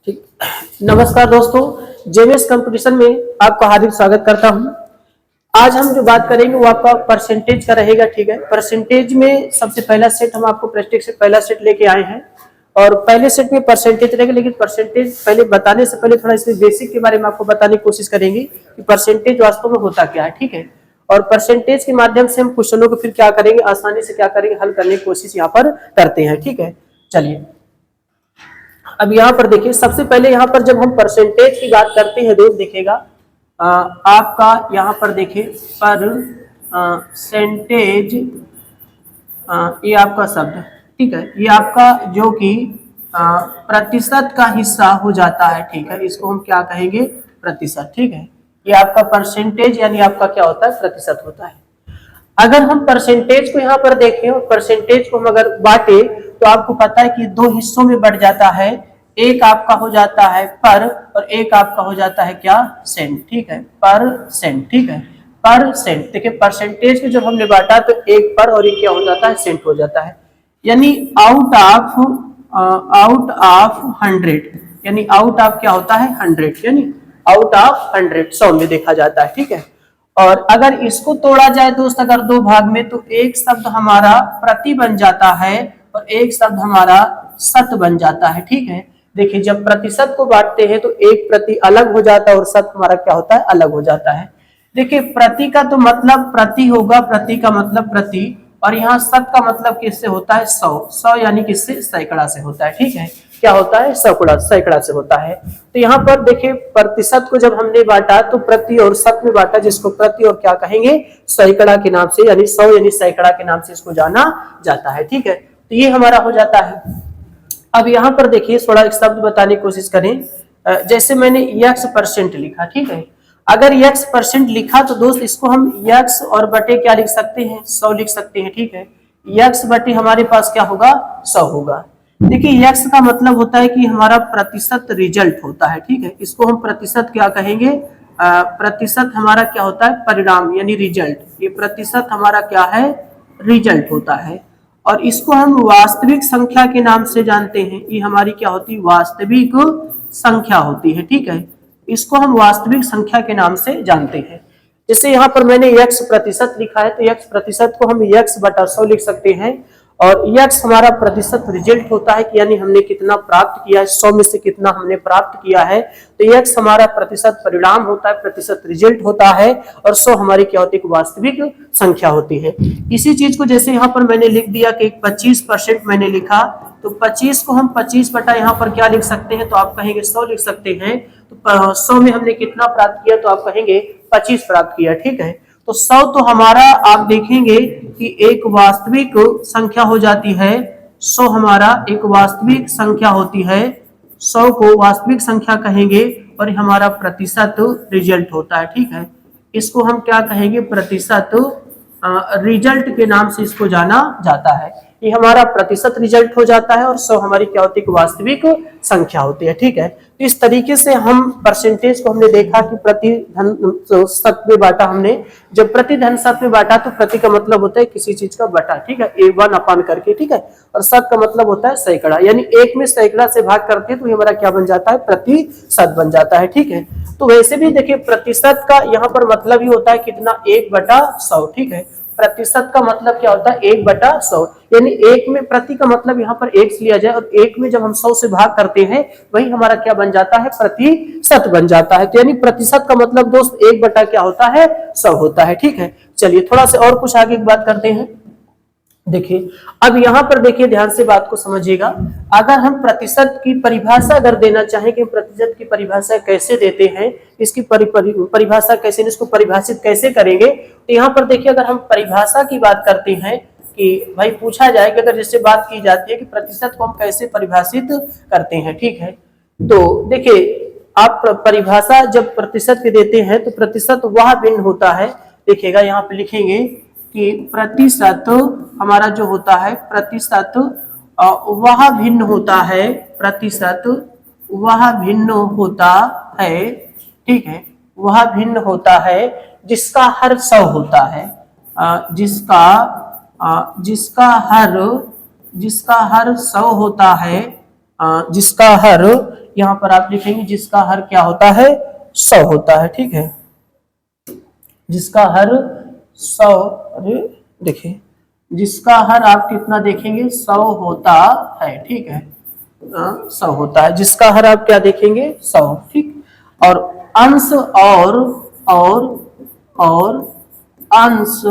ठीक। नमस्कार दोस्तों, जेवीएस कंपटीशन में आपका हार्दिक स्वागत करता हूं। आज हम जो बात करेंगे वो आपका परसेंटेज का रहेगा। ठीक है, परसेंटेज में सबसे पहला सेट हम आपको प्रैक्टिस से पहला सेट लेके आए हैं और पहले सेट में परसेंटेज रहेगा। लेकिन परसेंटेज पहले बताने से पहले थोड़ा इसके बेसिक के बारे में आपको बताने की कोशिश करेंगे कि परसेंटेज वास्तव में होता क्या है। ठीक है, और परसेंटेज के माध्यम से हम क्वेश्चनों को फिर क्या करेंगे, आसानी से क्या करेंगे, हल करने की कोशिश यहाँ पर करते हैं। ठीक है, चलिए अब यहाँ पर देखिए, सबसे पहले यहाँ पर जब हम परसेंटेज की बात करते हैं दोस्त देखिएगा, आपका यहाँ पर देखिए परसेंटेज, ये आपका शब्द, ठीक है, ये आपका जो कि प्रतिशत का हिस्सा हो जाता है। ठीक है, इसको हम क्या कहेंगे, प्रतिशत। ठीक है, ये आपका परसेंटेज यानी आपका क्या होता है, प्रतिशत होता है। अगर हम परसेंटेज को यहाँ पर देखें और परसेंटेज को हम अगर बांटे तो आपको पता है कि दो हिस्सों में बढ़ जाता है। एक आपका हो जाता है पर और एक आपका हो जाता है क्या, सेंट। ठीक है, परसेंट। ठीक है, परसेंट। देखिए परसेंटेज को जब हमने बांटा तो एक पर और एक क्या हो जाता है, सेंट हो जाता है। यानी आउट ऑफ 100, यानी आउट ऑफ क्या होता है, 100, यानी आउट ऑफ 100 100 में देखा जाता है। ठीक है, और अगर इसको तोड़ा जाए दोस्त अगर दो भाग में तो एक शब्द हमारा प्रति बन जाता है और एक शब्द हमारा शत बन जाता है। ठीक है, देखिए जब प्रतिशत को बांटते हैं तो एक प्रति अलग हो जाता है और शत हमारा क्या होता है, अलग हो जाता है। देखिए प्रति का तो मतलब प्रति होगा, प्रति का मतलब प्रति, और यहाँ शत का मतलब किससे होता है, 100 यानी किससे, सैकड़ा से होता है। ठीक है, क्या होता है, सैकड़ा से होता है। तो यहाँ पर देखिए प्रतिशत को जब हमने बांटा तो प्रति और शत में बांटा, जिसको प्रति और क्या कहेंगे, सैकड़ा के नाम से, यानी 100 यानी सैकड़ा के नाम से इसको जाना जाता है। ठीक है, तो ये हमारा हो जाता है। अब यहाँ पर देखिए थोड़ा एक शब्द बताने की कोशिश करें। जैसे मैंने x% लिखा। ठीक है, अगर x% लिखा तो दोस्त इसको हम x और बटे क्या लिख सकते हैं, 100 लिख सकते हैं। ठीक है, x बटे हमारे पास क्या होगा, 100 होगा। देखिए x का मतलब होता है कि हमारा प्रतिशत रिजल्ट होता है। ठीक है, इसको हम प्रतिशत क्या कहेंगे, प्रतिशत हमारा क्या होता है, परिणाम यानी रिजल्ट। ये प्रतिशत हमारा क्या है, रिजल्ट होता है। और इसको हम वास्तविक संख्या के नाम से जानते हैं। ये हमारी क्या होती है, वास्तविक संख्या होती है। ठीक है, इसको हम वास्तविक संख्या के नाम से जानते हैं। जैसे यहाँ पर मैंने x% लिखा है तो x% को हम x बटा 100 लिख सकते हैं और x हमारा प्रतिशत रिजल्ट होता है कि यानी हमने कितना प्राप्त किया है, 100 में से कितना हमने प्राप्त किया है। तो x हमारा प्रतिशत परिणाम होता है, प्रतिशत रिजल्ट होता है, और 100 हमारी क्या होती है, वास्तविक संख्या होती है। इसी चीज को जैसे यहाँ पर मैंने लिख दिया कि 25% मैंने लिखा, तो 25 को हम 25 बटा यहाँ पर क्या लिख सकते हैं, तो आप कहेंगे 100 लिख सकते हैं। तो 100 में हमने कितना प्राप्त किया, तो आप कहेंगे 25 प्राप्त किया। ठीक है, तो 100 तो हमारा आप देखेंगे कि एक वास्तविक संख्या हो जाती है। 100 हमारा एक वास्तविक संख्या होती है, 100 को वास्तविक संख्या कहेंगे और हमारा प्रतिशत रिजल्ट होता है। ठीक है, इसको हम क्या कहेंगे, प्रतिशत रिजल्ट के नाम से इसको जाना जाता है। ये हमारा प्रतिशत रिजल्ट हो जाता है और 100 हमारी क्या होती है, वास्तविक संख्या होती है। ठीक है, तो इस तरीके से हम परसेंटेज को हमने देखा कि प्रति धन शत में बांटा हमने। जब प्रति धन शत में बांटा तो प्रति का मतलब होता है किसी चीज का बटा। ठीक है, 1/1 करके। ठीक है, और शत का मतलब होता है सैकड़ा, यानी एक में सैकड़ा से भाग करते हैं तो हमारा क्या बन जाता है, प्रतिशत बन जाता है। ठीक है, तो वैसे भी देखिए प्रतिशत का यहाँ पर मतलब ही होता है कितना, 1/100। ठीक है, प्रतिशत का मतलब क्या होता है, 1/100, यानी एक में प्रति का मतलब यहाँ पर 1 लिया जाए और एक में जब हम 100 से भाग करते हैं वही हमारा क्या बन जाता है, प्रतिशत बन जाता है। तो यानी प्रतिशत का मतलब दोस्त 1 बटा क्या होता है, 100 होता है। ठीक है, चलिए थोड़ा सा और कुछ आगे की बात करते हैं। देखिए अब यहाँ पर देखिए ध्यान से बात को समझिएगा। अगर हम प्रतिशत की परिभाषा अगर देना चाहें कि प्रतिशत की परिभाषा कैसे देते हैं, इसकी परिभाषा कैसे, इसको परिभाषित कैसे करेंगे, तो यहाँ पर देखिए अगर हम परिभाषा की बात करते हैं कि भाई पूछा जाए कि अगर जिससे बात की जाती है कि प्रतिशत को हम कैसे परिभाषित करते हैं। ठीक है, तो देखिए आप परिभाषा जब प्रतिशत की देते हैं तो प्रतिशत वह भिन्न होता है। देखिएगा यहाँ पे लिखेंगे कि प्रतिशत हमारा जो होता है, प्रतिशत वह भिन्न होता है, प्रतिशत वह भिन्न होता है। ठीक है, वह भिन्न होता है जिसका हर 100 होता है, जिसका हर 100 होता है, जिसका हर यहाँ पर आप लिखेंगे जिसका हर क्या होता है 100 होता है, ठीक है, जिसका हर 100, अरे देखिए जिसका हर आप कितना देखेंगे 100 होता है, ठीक है, 100 होता है, जिसका हर आप क्या देखेंगे 100, ठीक। और अंश और अंश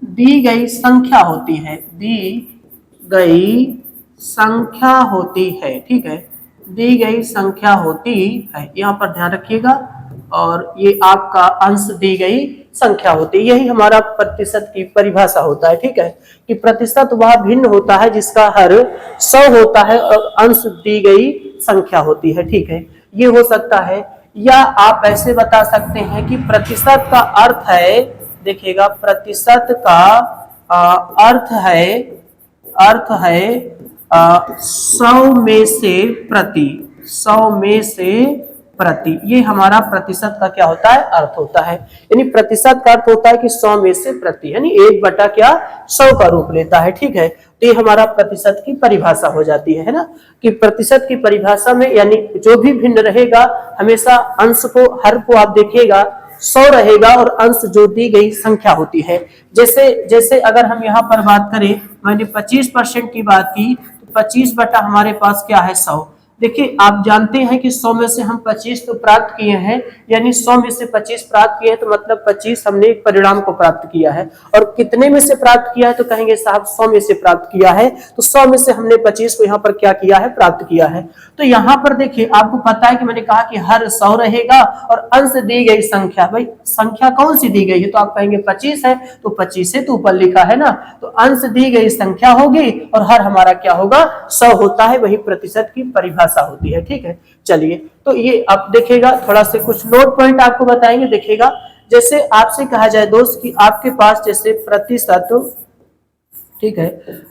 दी गई संख्या होती है, दी गई संख्या होती है, ठीक है, दी गई संख्या होती है, यहाँ पर ध्यान रखिएगा। और ये आपका अंश दी गई संख्या होती है, यही हमारा प्रतिशत की परिभाषा होता है, ठीक है, कि प्रतिशत वह भिन्न होता है जिसका हर 100 होता है और अंश दी गई संख्या होती है, ठीक है। ये हो सकता है, या आप ऐसे बता सकते हैं कि प्रतिशत का अर्थ है, देखिएगा प्रतिशत का अर्थ है 100 में से प्रति, 100 में से प्रति, ये हमारा प्रतिशत का क्या होता है अर्थ होता है। यानी प्रतिशत का अर्थ होता है कि 100 में से प्रति, यानी 1 बटा क्या 100 का रूप लेता है, ठीक है। तो ये हमारा प्रतिशत की परिभाषा हो जाती है ना, कि प्रतिशत की परिभाषा में यानी जो भी भिन्न रहेगा हमेशा अंश को हर को आप देखिएगा 100 रहेगा और अंश जो दी गई संख्या होती है। जैसे अगर हम यहाँ पर बात करें, मैंने 25% की बात की, तो 25 बटा हमारे पास क्या है 100। देखिए आप जानते हैं कि 100 में से हम 25 तो प्राप्त किए हैं, यानी 100 में से 25 प्राप्त किए हैं, तो मतलब 25 हमने एक परिणाम को प्राप्त किया है। और कितने में से प्राप्त किया है, तो कहेंगे साहब 100 में से प्राप्त किया है, तो 100 में से हमने 25 को यहाँ पर क्या किया है प्राप्त किया है। तो यहाँ पर देखिए आपको पता है कि मैंने कहा कि हर 100 रहेगा और अंश दी गई संख्या, भाई संख्या कौन सी दी गई है, तो आप कहेंगे 25 है, तो 25 से तो ऊपर लिखा है ना, तो अंश दी गई संख्या होगी और हर हमारा क्या होगा 100 होता है, वही प्रतिशत की परिभाषा होती है, ठीक है। चलिए तो ये आप देखिएगा, थोड़ा से कुछ नोट पॉइंट आपको बताएंगे, देखिएगा जैसे आपसे कहा जाए दोस्त कि आपके पास जैसे प्रतिशत, ठीक है,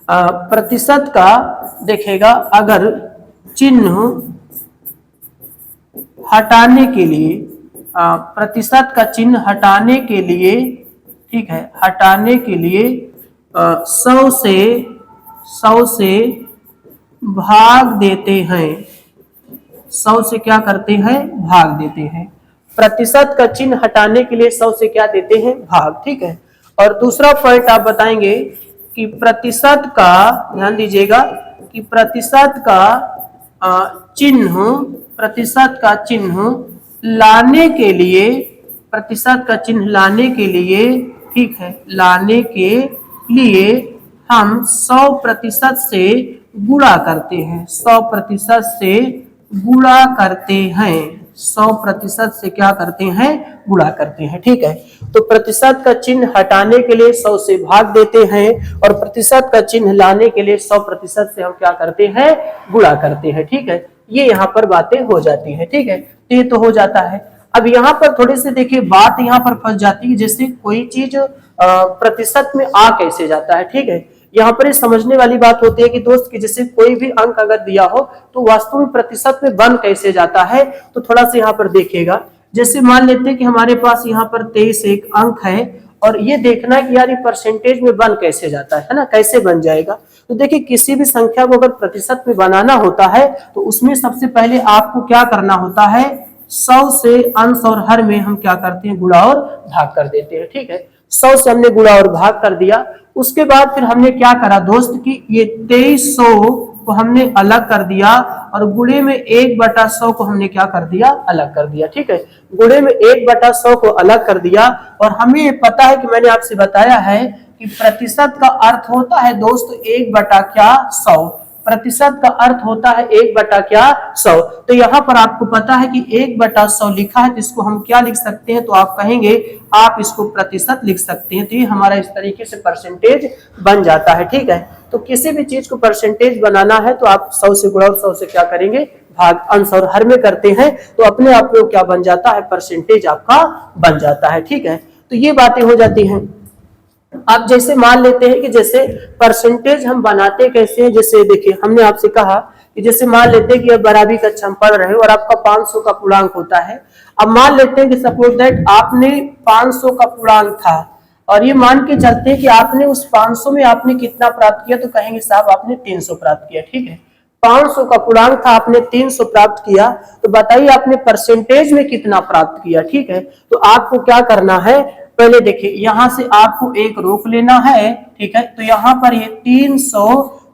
प्रतिशत का देखिएगा अगर चिन्ह हटाने के लिए, प्रतिशत का चिन्ह हटाने के लिए, ठीक है, हटाने के लिए 100 से भाग देते हैं, 100 से क्या करते हैं भाग देते हैं। प्रतिशत का चिन्ह हटाने के लिए 100 से क्या देते हैं भाग, ठीक है। और दूसरा पॉइंट आप बताएंगे कि प्रतिशत का, ध्यान दीजिएगा कि प्रतिशत का चिन्ह लाने के लिए, प्रतिशत का चिन्ह लाने के लिए, ठीक है, लाने के लिए हम 100% से गुणा करते हैं, 100% से गुणा करते हैं, 100% से क्या करते हैं गुणा करते हैं, ठीक है। तो प्रतिशत का चिन्ह हटाने के लिए 100 से भाग देते हैं और प्रतिशत का चिन्ह लाने के लिए 100% से हम क्या करते हैं गुणा करते हैं, ठीक है। ये यहाँ पर बातें हो जाती है, ठीक है, तो ये तो हो जाता है। अब यहाँ पर थोड़ी सी देखिए बात यहाँ पर फंस जाती है, जैसे कोई चीज प्रतिशत में आ कैसे जाता है, ठीक है। यहाँ पर समझने वाली बात होती है कि दोस्त कि जैसे कोई भी अंक अगर दिया हो तो वास्तव में प्रतिशत में बन कैसे जाता है, तो थोड़ा सा यहाँ पर देखिएगा। जैसे मान लेते हैं कि हमारे पास यहाँ पर 23 एक अंक है और ये देखना है कि यार ये परसेंटेज में बन कैसे जाता है ना, कैसे बन जाएगा। तो देखिए किसी भी संख्या को अगर प्रतिशत में बनाना होता है तो उसमें सबसे पहले आपको क्या करना होता है, 100 से अंश और हर में हम क्या करते हैं गुणा और भाग कर देते हैं, ठीक है। 100 से हमने गुणा और भाग कर दिया, उसके बाद फिर हमने क्या करा दोस्त कि ये 2300 को हमने अलग कर दिया और गुणे में 1/100 को हमने क्या कर दिया अलग कर दिया, ठीक है। गुणे में 1/100 को अलग कर दिया और हमें पता है कि मैंने आपसे बताया है कि प्रतिशत का अर्थ होता है दोस्त 1/100, प्रतिशत का अर्थ होता है 1/100। तो यहाँ पर आपको पता है कि 1/100 लिखा है, तो इसको हम क्या लिख सकते हैं, तो आप कहेंगे आप इसको प्रतिशत लिख सकते हैं। तो ये हमारा इस तरीके से परसेंटेज बन जाता है, ठीक है। तो किसी भी चीज को परसेंटेज बनाना है तो आप 100 से गुणा और 100 से क्या करेंगे भाग, अंश और हर में करते हैं, तो अपने आप में क्या बन जाता है परसेंटेज आपका बन जाता है, ठीक है। तो ये बातें हो जाती हैं। आप जैसे मान लेते हैं कि जैसे परसेंटेज हम बनाते कैसे हैं, जैसे देखिए हमने आपसे कहा कि जैसे मान लेते हैं कि अब 12वीं कक्षा में पढ़ रहे हो और आपका 500 का पूर्णांक होता है। अब मान लेते हैं कि सपोज दैट आपने 500 का पूर्णांक था और ये मान के चलते हैं कि आपने उस 500 में आपने कितना प्राप्त किया, तो कहेंगे साहब आपने 300 प्राप्त किया, ठीक है। 500 का पूर्णांक था, आपने 300 प्राप्त किया, तो बताइए आपने परसेंटेज में कितना प्राप्त किया। ठीक है, तो आपको क्या करना है, पहले देखिए यहां से आपको एक रोक लेना है। ठीक है, तो यहाँ पर ये 300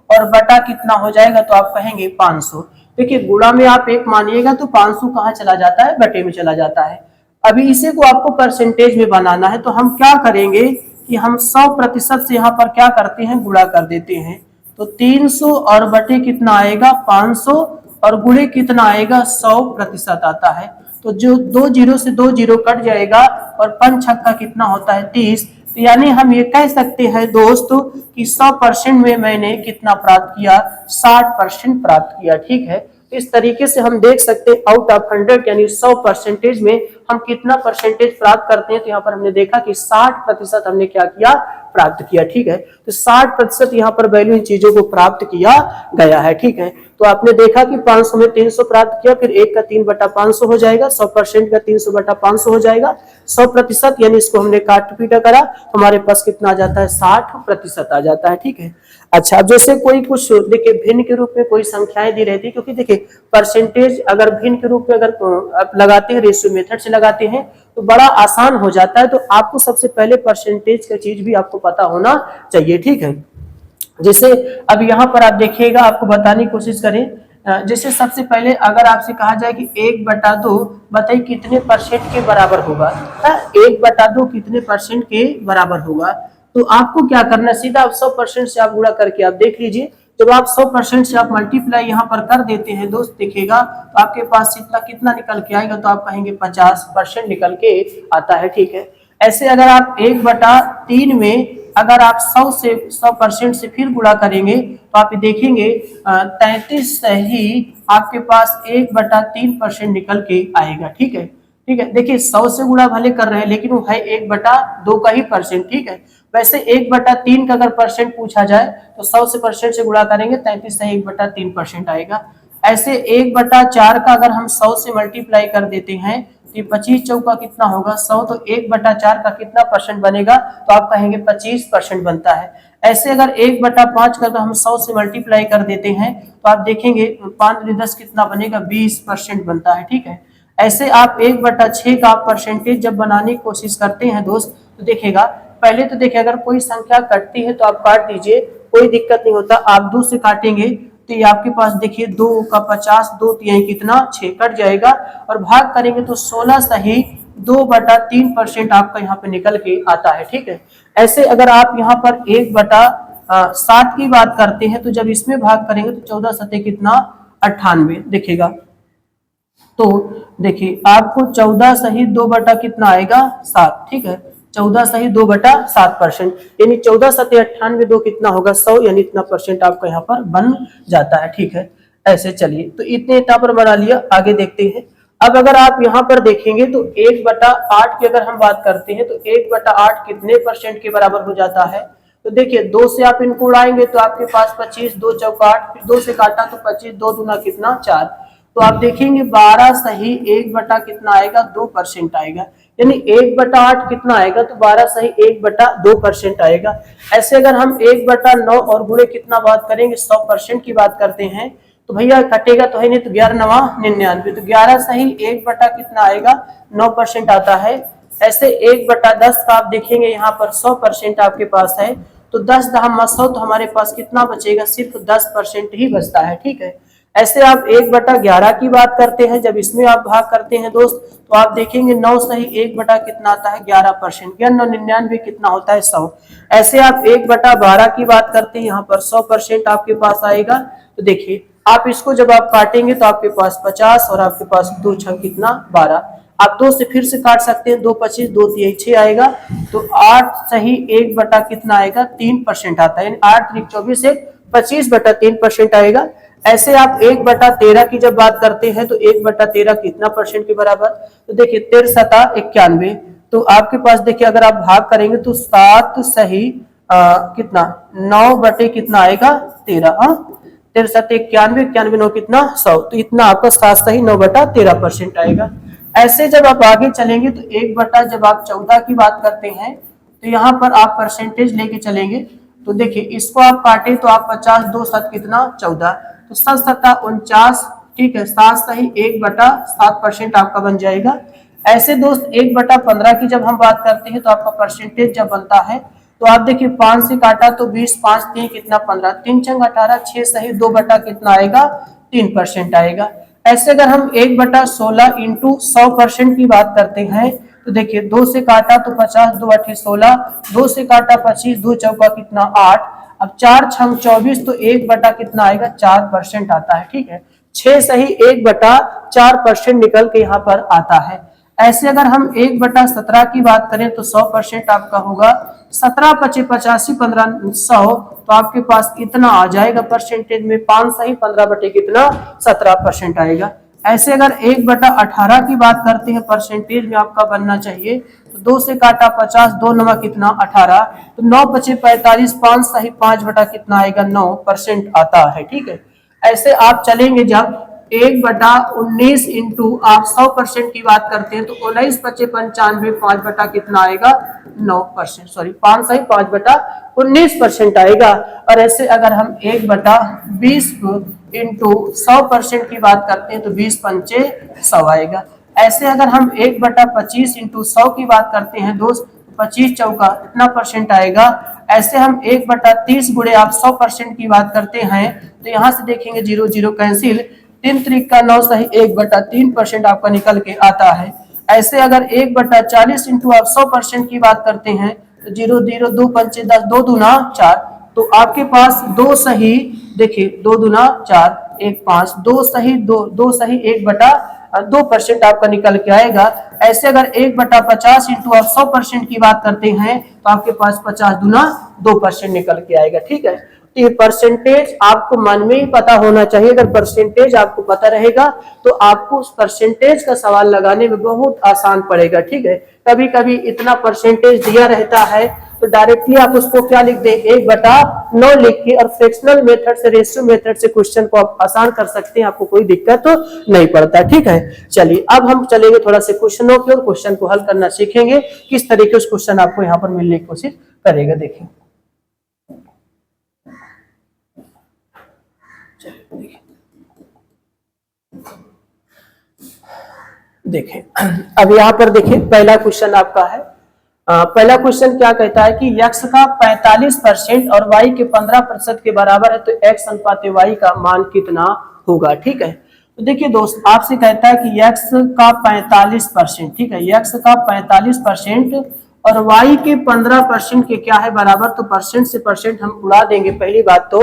और बटा कितना हो जाएगा, तो आप कहेंगे 500। देखिए गुणा में आप एक मानिएगा तो 500 कहाँ चला जाता है, बटे में चला जाता है। अभी इसे को आपको परसेंटेज में बनाना है, तो हम क्या करेंगे कि हम 100% से यहाँ पर क्या करते हैं, गुणा कर देते हैं। तो 300 और बटे कितना आएगा 500 और गुणे कितना आएगा 100% आता है। तो जो 2 जीरो से 2 जीरो कट जाएगा और 5 छक्का कितना होता है 30। तो यानी हम ये कह सकते हैं दोस्तों कि 100% में मैंने कितना प्राप्त किया, 60% प्राप्त किया। ठीक है, इस तरीके से हम देख सकते हैं आउट ऑफ 100 यानी 100% में हम कितना परसेंटेज प्राप्त करते हैं। तो यहाँ पर हमने देखा कि 60% हमने क्या किया, प्राप्त किया। ठीक है, तो 60% यहाँ पर वैल्यू इन चीजों को प्राप्त किया गया है। ठीक है, तो आपने देखा कि 500 में 300 प्राप्त किया, फिर 1 का 3/500 हो जाएगा, 100% का 300/500 हो जाएगा, 100% यानी इसको हमने काट पीटा करा, हमारे पास कितना आ जाता है 60% आ जाता है। ठीक है, अच्छा अब जैसे कोई कुछ देखिए भिन्न के रूप में कोई संख्याएं दी रहती है, क्योंकि देखिए परसेंटेज अगर भिन्न के रूप में अगर आप लगाते हैं, रेशियो मेथड से लगाते हैं तो बड़ा आसान हो जाता है। तो आपको सबसे पहले परसेंटेज का चीज भी आपको पता होना चाहिए। ठीक है, जैसे अब यहाँ पर आप देखिएगा, आपको बताने की कोशिश करें। जैसे सबसे पहले अगर आपसे कहा जाए कि 1/2 बताइए कितने परसेंट के बराबर होगा, 1/2 कितने परसेंट के बराबर होगा। तो आपको क्या करना है, सीधा आप 100% से आप गुणा करके आप देख लीजिए। जब आप 100% से आप मल्टीप्लाई यहाँ पर कर देते हैं दोस्त, देखिएगा तो आपके पास इतना कितना निकल के आएगा, तो आप कहेंगे 50% निकल के आता है। ठीक है, ऐसे अगर आप 1/3 में अगर आप 100% से फिर गुणा करेंगे तो आप देखेंगे 33 ही आपके पास 1/3% निकल के आएगा। ठीक है, ठीक है, देखिए 100 से गुणा भले कर रहे हैं लेकिन वो है 1/2 का ही परसेंट। ठीक है, वैसे 1/3 का अगर परसेंट पूछा जाए तो 100 से परसेंट से गुणा करेंगे, 33 से 1/3% आएगा। ऐसे 1/4 का अगर हम 100 से मल्टीप्लाई कर देते हैं तो 25 चौका कितना होगा 100, तो 1/4 का कितना परसेंट बनेगा, तो आप कहेंगे 25% बनता है। ऐसे अगर 1/5 का हम 100 से मल्टीप्लाई कर देते हैं तो आप देखेंगे 5×10 कितना बनेगा, 20% बनता है। ठीक है, ऐसे आप 1/6 का परसेंटेज जब बनाने की कोशिश करते हैं दोस्त, तो देखिएगा पहले तो देखिए अगर कोई संख्या कटती है तो आप काट दीजिए, कोई दिक्कत नहीं होता। आप 2 से काटेंगे तो ये आपके पास देखिए 2 का 50, 2 तिहाई कितना 6 कट जाएगा, और भाग करेंगे तो 16 सही 2/3% आपका यहाँ पे निकल के आता है। ठीक है, ऐसे अगर आप यहाँ पर 1/7 की बात करते हैं तो जब इसमें भाग करेंगे तो 14 सतह कितना 98 देखिएगा। तो देखिए आपको 14 सही 2 कितना आएगा 7। ठीक है, 14 सही 2/7%, यानी 14 सतह 98, 2 कितना होगा 100, यानी इतना परसेंट आपका यहाँ पर बन जाता है। ठीक है, ऐसे चलिए तो इतने इतना पर बना लिया, आगे देखते हैं। अब अगर आप यहाँ पर देखेंगे तो 1/8 की अगर हम बात करते हैं तो 1/8 कितने परसेंट के बराबर हो जाता है। तो देखिए 2 से आप इनको उड़ाएंगे तो आपके पास 25, 2 चौका 8, फिर 2 से काटा तो 25, 2 दूना कितना 4, तो आप देखेंगे 12 सही 1 कितना आएगा 2% आएगा, यानी 1/8 कितना आएगा, तो 12 सही 1/2% आएगा। ऐसे अगर हम 1/9 और गुणे कितना बात करेंगे 100% की बात करते हैं तो भैया कटेगा तो है नहीं, तो 11 9 99, तो 11 सही 1 कितना आएगा 9% आता है। ऐसे 1/10 का आप देखेंगे यहाँ पर 100% आपके पास है, तो 10 10 100, तो हमारे पास कितना बचेगा, सिर्फ 10% ही बचता है। ठीक है, ऐसे आप 1/11 की बात करते हैं, जब इसमें आप भाग करते हैं दोस्त तो आप देखेंगे 9 सही 1 कितना आता है 11%, 99 कितना होता है 100। ऐसे आप 1/12 की बात करते हैं, यहाँ पर 100% आपके पास आएगा। तो देखिए आप इसको जब आप काटेंगे तो आपके पास 50 और आपके पास 2 छह कितना 12, आप 2 से फिर से काट सकते हैं, 2 25, 2 तिहाई 6 आएगा, तो 8 सही 1 कितना आएगा 3% आता है, यानी 8 3 24 से 25/3% आएगा। ऐसे आप 1/13 की जब बात करते हैं तो 1/13 कितना परसेंट के बराबर, तो देखिए 13 91, तो आपके पास देखिए अगर आप भाग करेंगे तो 7 सही कितना 9 बटे कितना आएगा 13, 13 91, 91 9 कितना 100, तो इतना आपका 7 सही 9/13% आएगा। ऐसे जब आप आगे चलेंगे तो 1 जब आप 14 की बात करते हैं तो यहाँ पर आप परसेंटेज लेके चलेंगे, तो देखिए इसको आप काटे तो आप 50, 2 7 कितना 14, तो 7×7 = 49, ठीक है, 7/1/7% आपका बन जाएगा। ऐसे दोस्त 1/15 की जब हम बात करते हैं तो आपका परसेंटेज जब बनता है तो आप देखिए 5 से काटा तो 20, 5 3 कितना 15, 3 चंग 18, 6 सही 2 बटा कितना आएगा 3% आएगा। ऐसे अगर हम 1/16 इंटू 100% की बात करते हैं तो देखिए 2 से काटा तो 50, 2 8 16, 2 से काटा 25, 2 चौका कितना 8, अब 4 छंग 24 तो 1 बटा कितना आएगा 4% आता है, ठीक है, 6 सही 1/4% निकल के यहाँ पर आता है। ऐसे अगर हम 1/17 की बात करें तो 100% आपका होगा 17 × 85 15 100, तो आपके पास कितना आ जाएगा परसेंटेज में 5 सही 15 बटे कितना 17% आएगा। ऐसे अगर 1/18 की बात करते हैं परसेंटेज में आपका बनना चाहिए तो 2 से काटा 50, 2 9 कितना 18, तो 9 × 5 = 45, 5 सही 5 बटा कितना आएगा 9% आता है, ठीक है। ऐसे आप चलेंगे जब 1/19 इंटू आप 100% की बात करते हैं तो 19 × 5 = 95, 5 बटा कितना आएगा 9%, सॉरी 5 सही 5/19% आएगा। और ऐसे अगर हम 1/20 इंटू 100% की बात करते हैं तो 20 × 5 = 100 आएगा। ऐसे अगर हम 1/25 इंटू 100 की बात करते हैं दोस्त 25 चौका इतना परसेंट आएगा। ऐसे हम 1/30 गुणे आप 100% की बात करते हैं तो यहाँ से देखेंगे 0 0 कैंसिल, 3 3 × 9 सही 1/3% आपका निकल के आता है। ऐसे अगर 1/40 इंटू आप 100% की बात करते हैं तो 0 0 2 5 10, 2 दूना 4, तो आपके पास 2 सही देखिए 2 दूना 4 1 5, 2 सही 2 सही 1/2% आपका निकल के आएगा। ऐसे अगर 1/50 इंटू आप 100% की बात करते हैं तो आपके पास 50 दूना 2% निकल के आएगा, ठीक है। तो ये परसेंटेज आपको मन में ही पता होना चाहिए। अगर परसेंटेज आपको पता रहेगा तो आपको उस परसेंटेज का सवाल लगाने में बहुत आसान पड़ेगा, ठीक है। कभी कभी इतना परसेंटेज दिया रहता है तो डायरेक्टली आप उसको क्या लिख दें 1/9 लिख के और फ्रैक्शनल मेथड से रेशियो मेथड से क्वेश्चन को आप आसान कर सकते हैं, आपको कोई दिक्कत तो नहीं पड़ता, ठीक है। चलिए अब हम चलेंगे थोड़ा से क्वेश्चनों की और क्वेश्चन को हल करना सीखेंगे, किस तरीके से क्वेश्चन आपको यहाँ पर मिलने की कोशिश करेगा। देखिए देखें अब यहाँ पर देखिए पहला क्वेश्चन आपका है। पहला क्वेश्चन क्या कहता है कि x का 45% और y के 15% के बराबर है तो x अनुपात y का मान कितना होगा, ठीक है। तो देखिए दोस्त आपसे कहता है कि x का 45%, ठीक है, x का 45% और y के 15% के क्या है बराबर, तो परसेंट से परसेंट हम उड़ा देंगे पहली बात तो,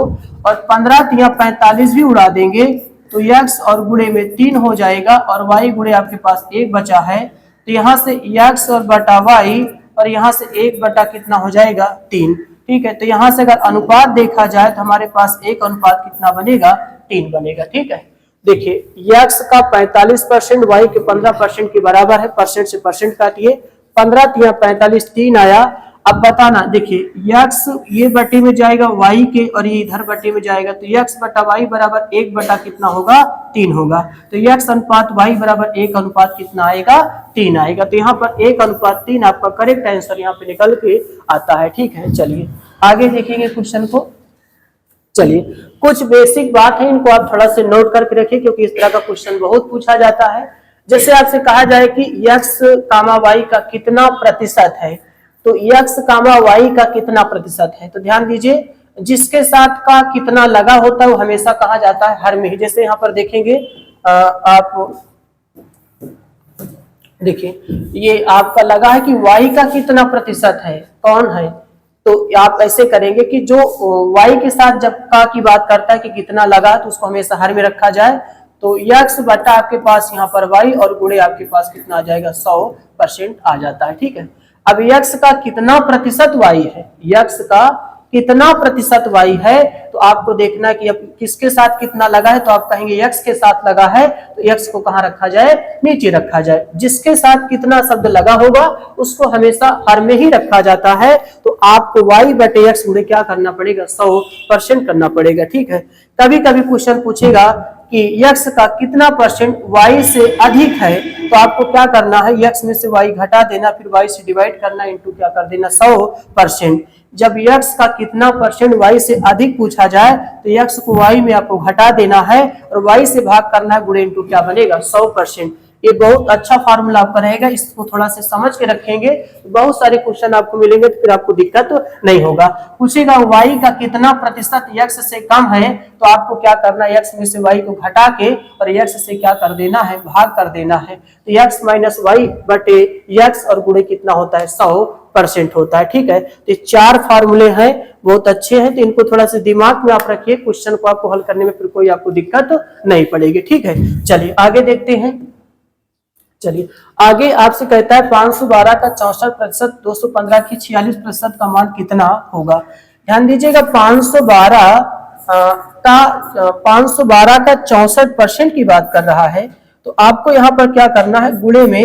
और 15 या 45 भी उड़ा देंगे तो x और गुणे में 3 हो जाएगा और y गुणे आपके पास 1 बचा है, तो यहाँ से x और बटा y और यहाँ से 1 बटा कितना हो जाएगा 3, ठीक है। तो यहाँ से अगर अनुपात देखा जाए तो हमारे पास एक अनुपात कितना बनेगा 3 बनेगा, ठीक है। देखिए x का 45% y के 15% के बराबर है, परसेंट से परसेंट काटिए, 15 या 45 3 आया। अब बताना देखिए x ये बटे में जाएगा y के और ये इधर बटे में जाएगा तो x बटा y बराबर 1 बटा कितना होगा 3 होगा, तो x अनुपात y बराबर 1 अनुपात कितना आएगा 3 आएगा। तो यहाँ पर 1 अनुपात 3 आपका करेक्ट आंसर यहाँ पे निकल के आता है, ठीक है। चलिए आगे देखेंगे क्वेश्चन को। चलिए कुछ बेसिक बात है, इनको आप थोड़ा से नोट करके रखिए क्योंकि इस तरह का क्वेश्चन बहुत पूछा जाता है। जैसे आपसे कहा जाए कि x, y का कितना प्रतिशत है, तो x, y का कितना प्रतिशत है, तो ध्यान दीजिए जिसके साथ का कितना लगा होता है वो हमेशा कहा जाता है हर में ही। जैसे यहाँ पर देखेंगे आप देखिए ये आपका लगा है कि y का कितना प्रतिशत है, कौन है, तो आप ऐसे करेंगे कि जो y के साथ जब का की बात करता है कि कितना लगा तो उसको हमेशा हर में रखा जाए, तो x बटा आपके पास यहाँ पर y और गुणे आपके पास कितना आ जाएगा 100% आ जाता है, ठीक है। अब x का कितना प्रतिशत y है, x का कितना प्रतिशत y है, तो आपको देखना कि अब किसके साथ कितना लगा है, तो आप कहेंगे x के साथ लगा है तो x को कहाँ रखा जाए, नीचे रखा जाए। जिसके साथ कितना शब्द लगा होगा उसको हमेशा हर में ही रखा जाता है, तो आपको y बटे x गुणे क्या करना पड़ेगा 100% करना पड़ेगा, ठीक है। कभी कभी क्वेश्चन पूछेगा कि x का कितना परसेंट y से अधिक है, तो आपको क्या करना है, x में से y घटा देना, फिर y से डिवाइड करना, इंटू क्या कर देना 100%। जब x का कितना परसेंट y से अधिक पूछा जाए तो x को y में आपको घटा देना है और y से भाग करना है, गुणे इंटू क्या बनेगा 100%। ये बहुत अच्छा फार्मूला आपका रहेगा, इसको थोड़ा से समझ के रखेंगे बहुत सारे क्वेश्चन आपको मिलेंगे तो फिर आपको दिक्कत नहीं होगा। पूछेगा y का कितना प्रतिशत x से कम है, तो आपको क्या करना है, x में से y को घटा के और x से क्या कर देना है, भाग कर देना है। तो x माइनस वाई बटे x और गुणे कितना होता है 100% होता है। ठीक है, तो 4 फार्मूले हैं, बहुत अच्छे हैं, तो इनको थोड़ा सा दिमाग में आप रखिए, क्वेश्चन को आपको हल करने में फिर कोई आपको दिक्कत नहीं पड़ेगी। ठीक है, चलिए आगे देखते हैं। चलिए आगे आपसे कहता है 512 का 64%, 215 की 46% का मान कितना होगा। ध्यान दीजिएगा 512 का 64% की बात कर रहा है, तो आपको यहाँ पर क्या करना है, गुणे में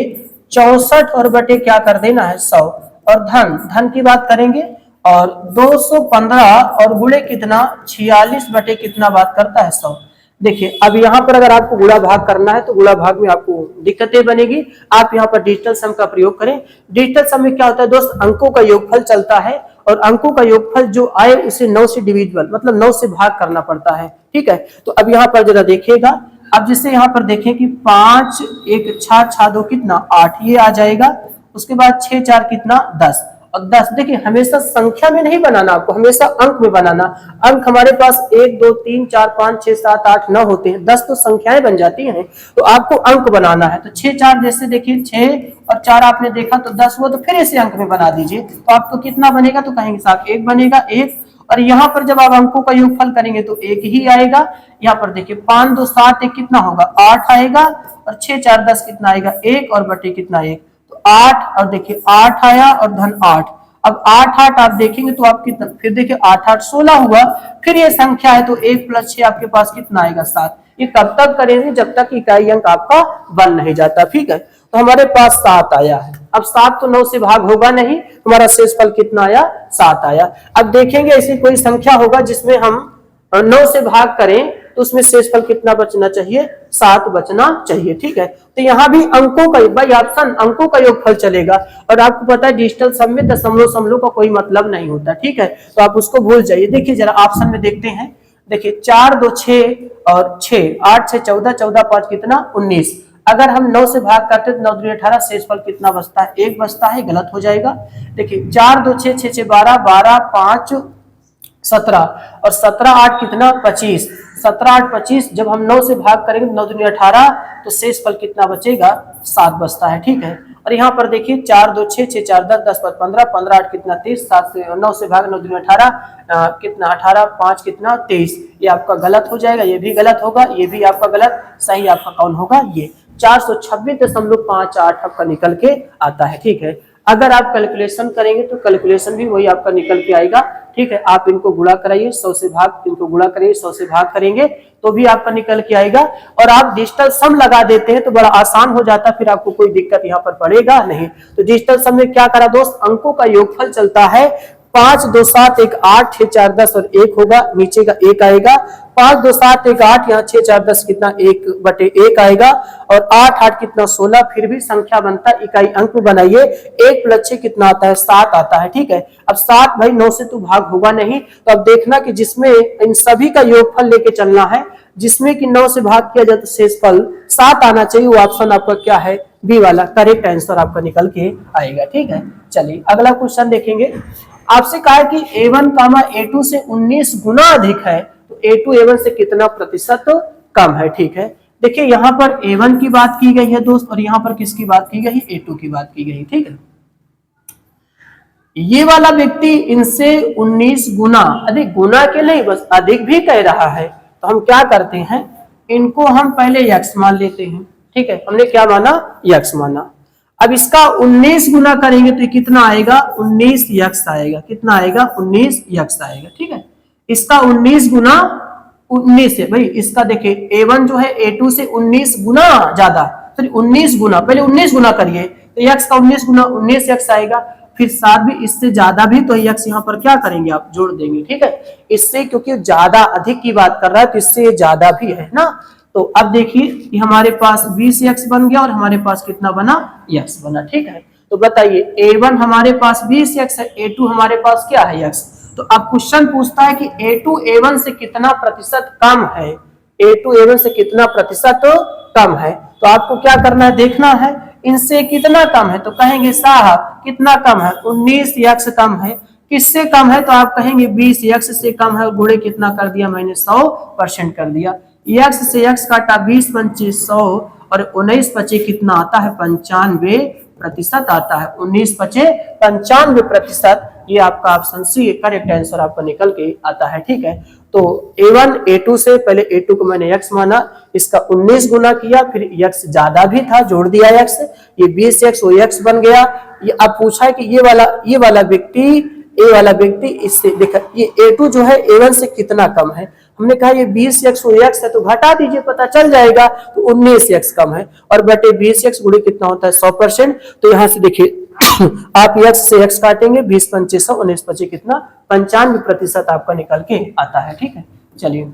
64 और बटे क्या कर देना है 100, और धन की बात करेंगे, और 215 और गुणे कितना 46 बटे कितना बात करता है 100। देखिए अब यहाँ पर अगर आपको गुणा भाग करना है तो गुणा भाग में आपको दिक्कतें बनेगी। आप यहाँ पर डिजिटल सम का प्रयोग करें। डिजिटल सम में क्या होता है दोस्त, अंकों का योगफल चलता है और अंकों का योगफल जो आए उसे 9 से डिविजिबल मतलब 9 से भाग करना पड़ता है। ठीक है, तो अब यहाँ पर जरा देखिएगा, अब जिससे यहाँ पर देखें कि 5 1 6 6 2 कितना 8 ये आ जाएगा, उसके बाद 6 4 कितना 10 और 10। देखिए हमेशा संख्या में नहीं बनाना, आपको हमेशा अंक में बनाना। अंक हमारे पास 1 2 3 4 5 6 7 8 9 होते हैं, 10 तो संख्याएं बन जाती हैं, तो आपको अंक बनाना है। तो 6 4 जैसे देखिए 6 और 4 आपने देखा तो 10 हुआ, तो फिर इसे अंक में बना दीजिए, तो आपको कितना बनेगा, तो कहेंगे साहब 1 बनेगा 1, और यहाँ पर जब आप अंकों का योगफल करेंगे तो 1 ही आएगा। यहाँ पर देखिए 5 2 7 1 कितना होगा 8 आएगा, और 6 4 10 कितना आएगा 1 और बटे कितना 1, 8, और देखिए 8 आया और धन 8। अब 8 8 आप देखेंगे तो आप कितना, फिर देखिए 8 8 16 हुआ, फिर ये संख्या है तो 1 + 6 आपके पास कितना आएगा 7। ये कब तक करेंगे, जब तक इकाई अंक आपका बन नहीं जाता। ठीक है, तो हमारे पास 7 आया है। अब 7 तो 9 से भाग होगा नहीं, हमारा शेषफल कितना आया 7 आया। अब देखेंगे ऐसी कोई संख्या होगा जिसमें हम 9 से भाग करें तो उसमें शेषफल कितना बचना चाहिए, 7 बचना चाहिए। ठीक है, तो यहाँ भी अंकों का भाई ऑप्शन अंकों का योगफल चलेगा, और आपको पता है डिजिटल सम में दशमलव समलव का कोई मतलब नहीं होता। ठीक है, तो आप उसको भूल जाइए। देखिए जरा ऑप्शन में देखते हैं, देखिए 4 2 6 और 6 8 6 14 14 5 कितना 19। अगर हम 9 से भाग करते तो 9 दूनी 18, शेषफल कितना बचता है 1 बचता है, गलत हो जाएगा। देखिए 4 2 6 6 6 12 12 5 17 और 17 8 कितना 25, 17 8 25। जब हम 9 से भाग करेंगे 9 दूनी 18, तो शेषफल कितना बचेगा 7 बचता है। ठीक है, और यहाँ पर देखिए 4 2 6 6 4 10 10 5 15 15 8 कितना 30, 7 से 9 से भाग 9 दूनी 18 कितना 18 5 कितना 23। ये आपका गलत हो जाएगा, ये भी गलत होगा, ये भी आपका गलत। सही आपका कौन होगा, ये 426.58 आपका निकल के आता है। ठीक है, अगर आप कैलकुलेशन करेंगे तो कैलकुलेशन भी वही आपका निकल के आएगा। ठीक है, आप इनको गुणा कराइए, 100 से भाग, इनको गुणा करिए 100 से भाग करेंगे तो भी आपका निकल के आएगा। और आप डिजिटल सम लगा देते हैं तो बड़ा आसान हो जाता, फिर आपको कोई दिक्कत यहाँ पर पड़ेगा नहीं। तो डिजिटल सम में क्या करा दोस्त, अंकों का योगफल चलता है। 5 2 7 1 8 6 4 10 और 1 होगा, नीचे का 1 आएगा। 5 2 7 1 8, यहाँ 6 4 10 कितना 1 बटे 1 आएगा, और 8 8 कितना 16, फिर भी संख्या बनता है, इकाई अंक में बनाइए। 1 + 6 कितना आता है 7 आता है। ठीक है, अब 7 भाई 9 से तो भाग होगा नहीं, तो अब देखना कि जिसमें इन सभी का योगफल लेके चलना है, जिसमें कि 9 से भाग किया जाए तो शेषफल 7 आना चाहिए। वो ऑप्शन आपका क्या है, बी वाला करेक्ट आंसर आपका निकल के आएगा। ठीक है, चलिए अगला क्वेश्चन देखेंगे। आपसे कहा है कि A1, A2 से 19 गुना अधिक है, तो A2 A1 से कितना प्रतिशत कम है। ठीक है, देखिए यहाँ पर A1 की बात की गई है दोस्त, और यहाँ पर किसकी बात की गई, A2 की बात की गई। ठीक है, ये वाला व्यक्ति इनसे 19 गुना अधिक, गुना के नहीं बस अधिक भी कह रहा है, तो हम क्या करते हैं, इनको हम पहले x मान लेते हैं। ठीक है, हमने क्या माना, x माना। अब इसका 19 गुना करेंगे तो कितना आएगा 19x आएगा, कितना आएगा 19x आएगा। ठीक है, इसका 19 गुना 19 है भाई, इसका देखिए A1 जो है A2 से 19 गुना ज्यादा, तो 19 गुना, पहले 19 गुना करिए तो x का 19 गुना 19x आएगा, फिर साथ भी इससे ज्यादा भी, तो x यहाँ पर क्या करेंगे आप जोड़ देंगे। ठीक है, इससे क्योंकि ज्यादा अधिक की बात कर रहा है तो इससे ज्यादा भी है ना, तो अब देखिए कि हमारे पास 20x बन गया और हमारे पास कितना बना, x बना। ठीक है, तो बताइए a1 हमारे पास 20x है, a2 हमारे पास क्या है, x। तो अब क्वेश्चन पूछता है कि a2 a1 से कितना प्रतिशत कम है, a2 a1 से कितना प्रतिशत कम है। तो आपको क्या करना है, देखना है इनसे कितना कम है। तो कहेंगे साहब कितना कम है, 19x कम है। किससे कम है, तो आप कहेंगे 20x से कम है। और गुणे कितना कर दिया मैंने, 100% कर दिया। x से x काटा, 20 पंचे 100 और 19 पचे कितना आता है, 95% आता है। 19 पचे 95%, ये आपका ऑप्शन सी करेक्ट आंसर आपका निकल के आता है। ठीक है, तो a1 a2 से पहले a2 को मैंने x माना, इसका 19 गुना किया, फिर x ज्यादा भी था, जोड़ दिया x, ये 20x वो x बन गया। ये अब पूछा है कि ये वाला व्यक्ति इससे देखा, ये a2 जो है a1 से कितना कम है। हमने कहा ये 20x वो x है, तो घटा दीजिए पता चल जाएगा। तो 19x कम है और बटे 20x गुणे कितना होता है, 100%। तो यहाँ से देखिए आप x से x काटेंगे, 20 पंचे 100, 19 पचे कितना, 95% आपका निकल के आता है। ठीक है, चलिए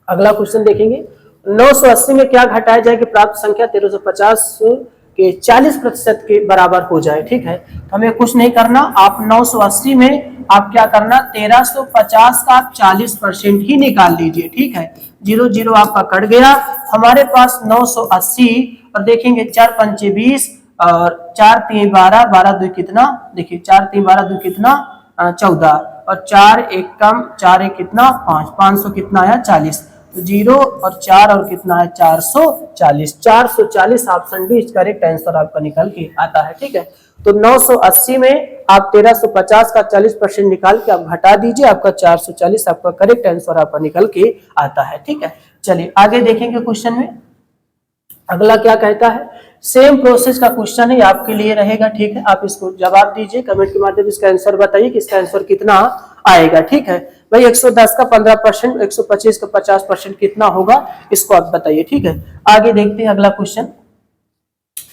अगला क्वेश्चन देखेंगे। 980 में क्या घटाया जाए कि प्राप्त संख्या 1350 के 40% के बराबर हो जाए। ठीक है, तो हमें कुछ नहीं करना, आप 980 में आप क्या करना, 1350 का आप 40% ही निकाल लीजिए। ठीक है, 0 0 आपका कट गया, हमारे पास 980 और देखेंगे 4 पंचे 20 और 4 3 12, 12 2 कितना, देखिए 4 3 12 2 कितना 14 और 4 1 कम, 4 1 कितना 5, 500 कितना आया 40। तो 0 और 4 और कितना है 440, 440 ऑप्शन डी करेक्ट आंसर आपका निकल के आता है। ठीक है, तो 980 में आप 1350 का 40% निकाल के आप घटा दीजिए, आपका 440 आपका करेक्ट आंसर आपका निकल के आता है। ठीक है, चलिए आगे देखेंगे क्वेश्चन में। अगला क्या कहता है, सेम प्रोसेस का क्वेश्चन है, आपके लिए रहेगा। ठीक है, आप इसको जवाब दीजिए, कमेंट के माध्यम से इसका आंसर बताइए कि इसका आंसर कितना आएगा। ठीक है भाई, 110 का 15%, 125 का 50% कितना होगा, इसको आप बताइए। ठीक है, आगे देखते हैं अगला क्वेश्चन।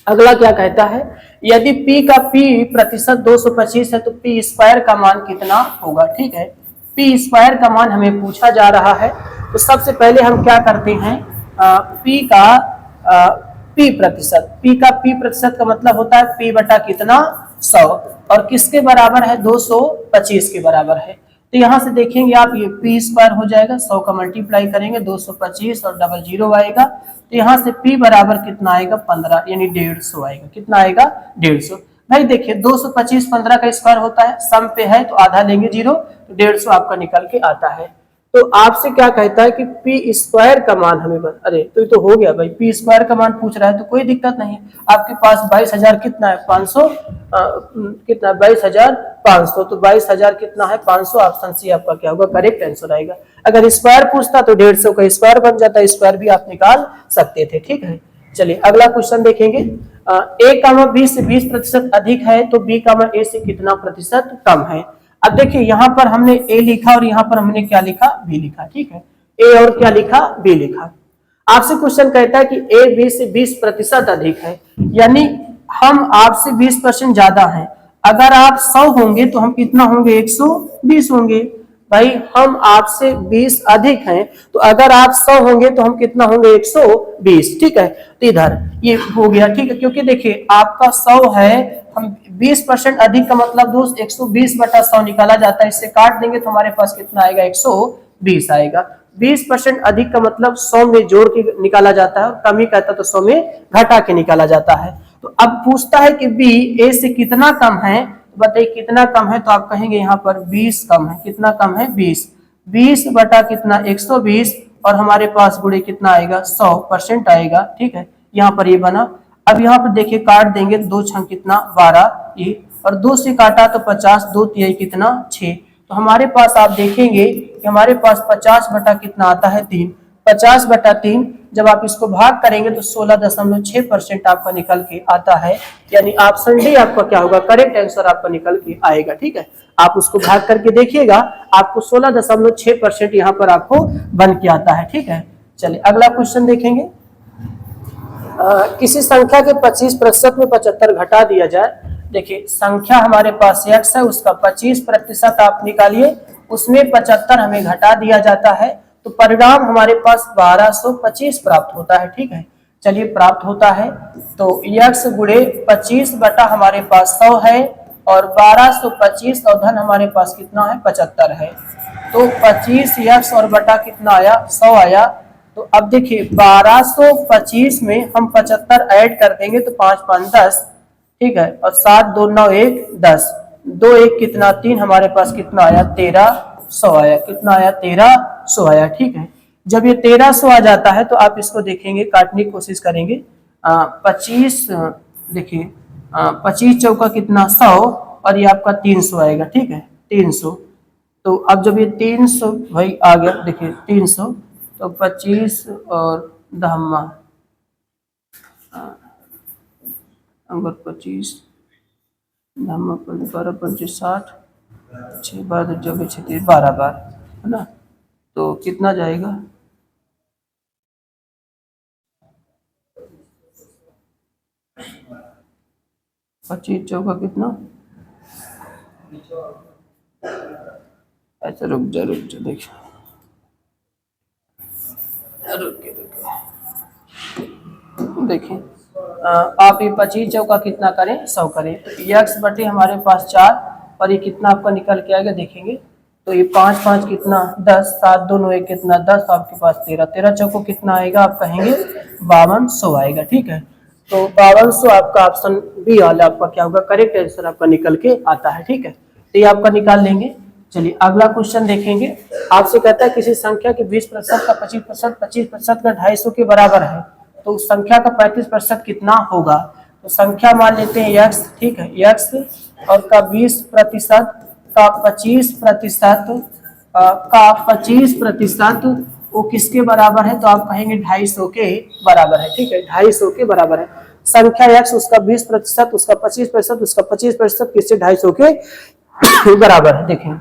अगला क्या कहता है, यदि p का p प्रतिशत 225 है तो p स्क्वायर का मान कितना होगा। ठीक है, p स्क्वायर का मान हमें पूछा जा रहा है। तो सबसे पहले हम क्या करते हैं, p का p प्रतिशत का मतलब होता है p बटा कितना 100 और किसके बराबर है, 225 के बराबर है। तो यहाँ से देखेंगे आप, ये p स्क्वायर हो जाएगा, 100 का मल्टीप्लाई करेंगे 225 और डबल 0 आएगा। तो यहाँ से p बराबर कितना आएगा, 15 यानी 150 आएगा। कितना आएगा, 150। भाई देखिए 225 15 का स्क्वायर होता है, सम पे है तो आधा लेंगे 0, तो 150 आपका निकल के आता है। तो आपसे क्या कहता है कि p स्क्वायर का मान हमें अरे तो ये तो हो गया भाई, p स्क्वायर का मान पूछ रहा है तो कोई दिक्कत नहीं है। आपके पास 22,000 कितना है, 500 कितना 22,500, तो 22,000 कितना है 500, ऑप्शन सी आपका क्या होगा, करेक्ट आंसर आएगा। अगर स्क्वायर पूछता तो 150 का स्क्वायर बन जाता, स्क्वायर भी आप निकाल सकते थे। ठीक है, चलिए अगला क्वेश्चन देखेंगे। a कामा b से 20% अधिक है तो b कामा a से कितना प्रतिशत कम है। अब देखिए यहाँ पर हमने a लिखा और यहाँ पर हमने क्या लिखा, b लिखा। ठीक है, a और क्या लिखा, b लिखा। आपसे क्वेश्चन कहता है कि a b से 20% अधिक है, यानी हम आपसे 20% ज्यादा हैं। अगर आप 100 होंगे तो हम कितना होंगे, 120 होंगे। भाई हम आपसे 20 अधिक हैं, तो अगर आप 100 होंगे तो हम कितना होंगे, 120। ठीक है, तो इधर ये हो गया। ठीक है, क्योंकि देखिए आपका 100 है, हम 20% अधिक का मतलब दोस्त 120 बटा 100 निकाला जाता है, इससे काट देंगे तो हमारे पास कितना आएगा, 120 आएगा। 20% अधिक का मतलब 100 में जोड़ के निकाला जाता है और कम ही कहता तो 100 में घटा के निकाला जाता है। तो अब पूछता है कि b a से कितना कम है, बताइए कितना कम है। तो आप कहेंगे यहाँ पर 20 कम है। कितना कम है, 20 बटा कितना 120 और हमारे पास गुणे कितना आएगा, 100% आएगा। ठीक है, यहाँ पर ये बना। अब यहाँ पर देखिए काट देंगे, 2 छंग कितना 12 ये, और 2 से काटा तो 50, 2 तिहाई कितना 6। तो हमारे पास आप देखेंगे कि हमारे पास 50 बटा कितना आता है 3, 50 बटा 3 जब आप इसको भाग करेंगे तो 16.6% आपका निकल के आता है, यानी ऑप्शन डी आपका क्या होगा, करेक्ट आंसर आपका निकल के आएगा। ठीक है, आप उसको भाग करके देखिएगा, आपको 16.6% यहाँ पर आपको बन के आता है। ठीक है, चलिए अगला क्वेश्चन देखेंगे। किसी संख्या के 25% में 75 घटा दिया जाए। देखिए संख्या हमारे पास x है, उसका 25% आप निकालिए, उसमें 75 हमें घटा दिया जाता है। तो परिणाम हमारे पास 1225 प्राप्त होता है। ठीक है, चलिए प्राप्त होता है तो x गुणे 25 बटा हमारे पास 100 है और 1225 और धन हमारे पास कितना है 75 है। तो 25x और बटा कितना आया 100 आया। तो अब देखिए 1225 में हम 75 ऐड कर देंगे तो 5 5 10, ठीक है, और 7 2 9 1 10, 2 1 कितना 3, हमारे पास कितना आया 1300 आया। कितना आया 1300 आया। ठीक है, जब ये 1300 आ जाता है तो आप इसको देखेंगे, काटने की कोशिश करेंगे। 25 देखिए 25 चौका कितना 100 और ये आपका 300 आएगा। ठीक है 300। तो अब जब ये 300 भाई आ गया, देखिए 300 तो 25 और दहम्मा अगर 25 दहम्मा 12 25 60 6 बार जब 12 बार है ना, तो कितना जाएगा 25 चौका कितना, ऐसा रुक जा देखिए, देखिए आप ये 25 चौका कितना करें 100 करें तो x बटे हमारे पास 4 और ये कितना आपका निकल के आएगा देखेंगे। तो ये 5 5 कितना 10, 7 2 9 1 कितना 10, आपके पास 13, 13 चौको कितना आएगा आप कहेंगे 5200 आएगा। ठीक है, तो 5200 आपका ऑप्शन बी वाला आपका क्या होगा करेक्ट आंसर आपका निकल के आता है। ठीक है, तो ये आपका निकाल लेंगे। चलिए अगला क्वेश्चन देखेंगे। आपसे कहता है किसी संख्या के 20% का 25%, 25% का 250 के बराबर है तो उस संख्या का 35% कितना होगा। तो संख्या मान लेते हैं x, ठीक है, x और का 20% का 25% का 25% वो किसके बराबर है तो आप कहेंगे 250 के बराबर है। ठीक है, 250 के बराबर है। संख्या x उसका 20%, उसका 25%, उसका 25% किससे 250 के बराबर है। देखें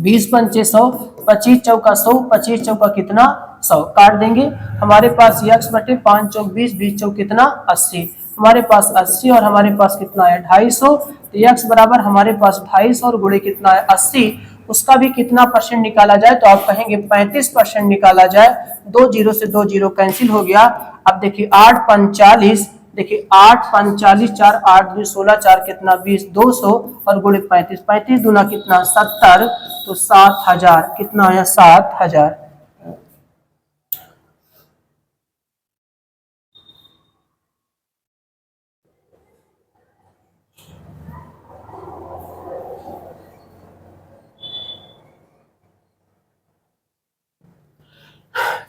20 पंचे 100, 25 चौका 100, 25 चौका कितना 100, काट देंगे। हमारे पास x बटे 5 चौक 20, 20 चौक कितना 80, हमारे पास 80 और हमारे पास कितना है 250। तो x बराबर हमारे पास 250 और गुणे कितना है 80, उसका भी कितना परसेंट निकाला जाए तो आप कहेंगे 35% निकाला जाए। 2 जीरो से 2 जीरो कैंसिल हो गया। अब देखिए 8 45, देखिए 8 45 4 8 2 16 4 कितना 20, 200 और गुणे 35, 35 दूना कितना 70, तो 7000 कितना आया 7000।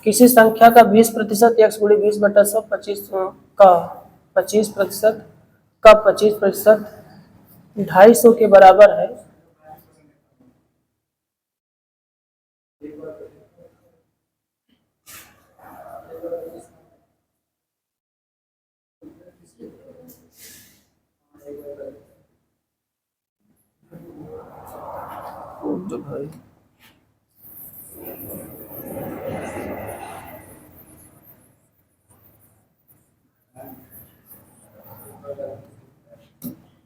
किसी संख्या का 20% x गुणे 20 बटा 100, 25 का 25% का 25% 250 के बराबर है। तो भाई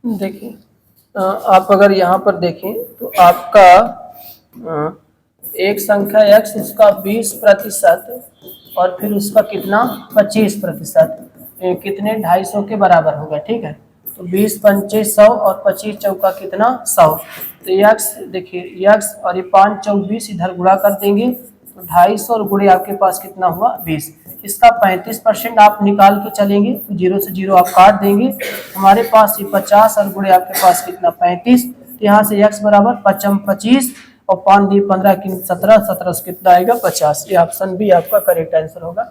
देखिए आप अगर यहाँ पर देखें तो आपका एक संख्या x उसका 20% और फिर उसका कितना 25% कितने 250 के बराबर होगा। ठीक है, तो 20 पंचे 100 और 25 चौका कितना 100, तो x देखिए x और ये 5 चौक 20 इधर गुणा कर देंगे तो 250 और गुणे आपके पास कितना हुआ 20। इसका 35% आप निकाल के चलेंगे तो 0 से 0 आप काट देंगे। हमारे पास ये 50 और गुणे आपके पास कितना 35, तो यहाँ से x बराबर 25 और 5 दी 15 की 17, 17 से कितना आएगा 50। ये ऑप्शन बी आपका करेक्ट आंसर होगा।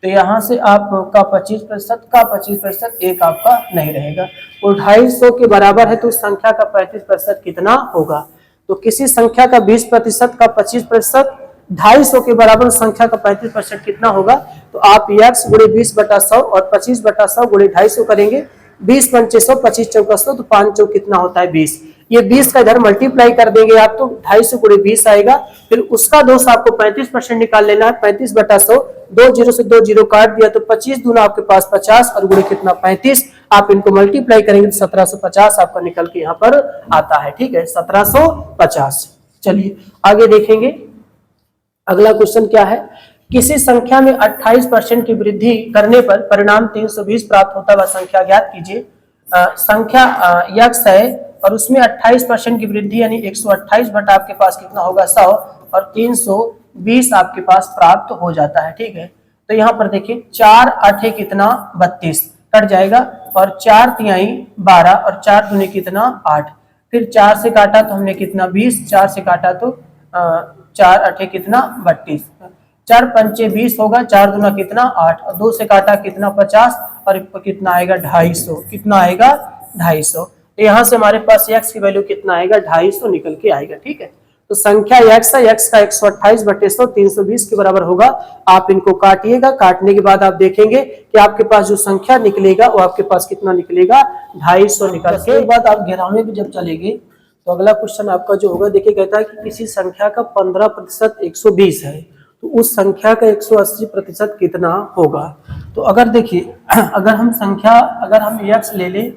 तो यहाँ से आपका 25% का 25% एक आपका नहीं रहेगा। वो 250 के बराबर है तो उस संख्या का 35% कितना होगा। तो किसी संख्या का 20% का 25%, 250 के बराबर संख्या का 35% कितना होगा। तो आप x गुणे 20 बटा 100 और 25 बटा 100 गुणे 250 करेंगे। 20 पंचे 100, 25 चौका 100, तो 5 चौक कितना होता है 20। ये 20 का इधर मल्टीप्लाई कर देंगे आप तो 250 गुणे 20 आएगा। फिर उसका दोस्त आपको 35% निकाल लेना है। 35 बटा 100, 2 जीरो से 2 जीरो काट दिया तो 25 दूना आपके पास 50 और गुणे कितना 35। आप इनको मल्टीप्लाई करेंगे तो 1750 आपका निकल के यहाँ पर आता है। ठीक है, 1750। चलिए आगे देखेंगे। अगला क्वेश्चन क्या है, किसी संख्या में 28% की वृद्धि करने पर परिणाम 320 प्राप्त होता, वह संख्या ज्ञात कीजिए। संख्या यक्स है और उसमें 28% की वृद्धि यानी 128 बटा आपके पास कितना होगा 100 और 320 आपके पास प्राप्त हो जाता है। ठीक है, तो यहाँ पर देखिए 4 8 कितना 32 कट जाएगा और 4 तिहाई 12 और 4 दूनी कितना 8, फिर 4 से काटा तो हमने कितना 20, 4 से काटा तो 4 8 कितना 32, 4 पंचे 20 होगा, 4 दूना कितना 8 और 2 से काटा कितना 50 और कितना आएगा 250, कितना आएगा 250। तो यहाँ से हमारे पास x की वैल्यू कितना आएगा 250 निकल के आएगा। ठीक है, तो संख्या x है, x का 128 बटे 100 320 के बराबर होगा। आप इनको काटिएगा, काटने के बाद आप देखेंगे कि आपके पास जो संख्या निकलेगा वो आपके पास कितना निकलेगा 250 निकल के बाद आप 11वें में जब चलेंगे तो अगला क्वेश्चन आपका जो होगा देखिए, कहता है कि किसी संख्या का 15% 120 है तो उस संख्या का 180% कितना होगा। तो अगर देखिए अगर हम यक्स ले लें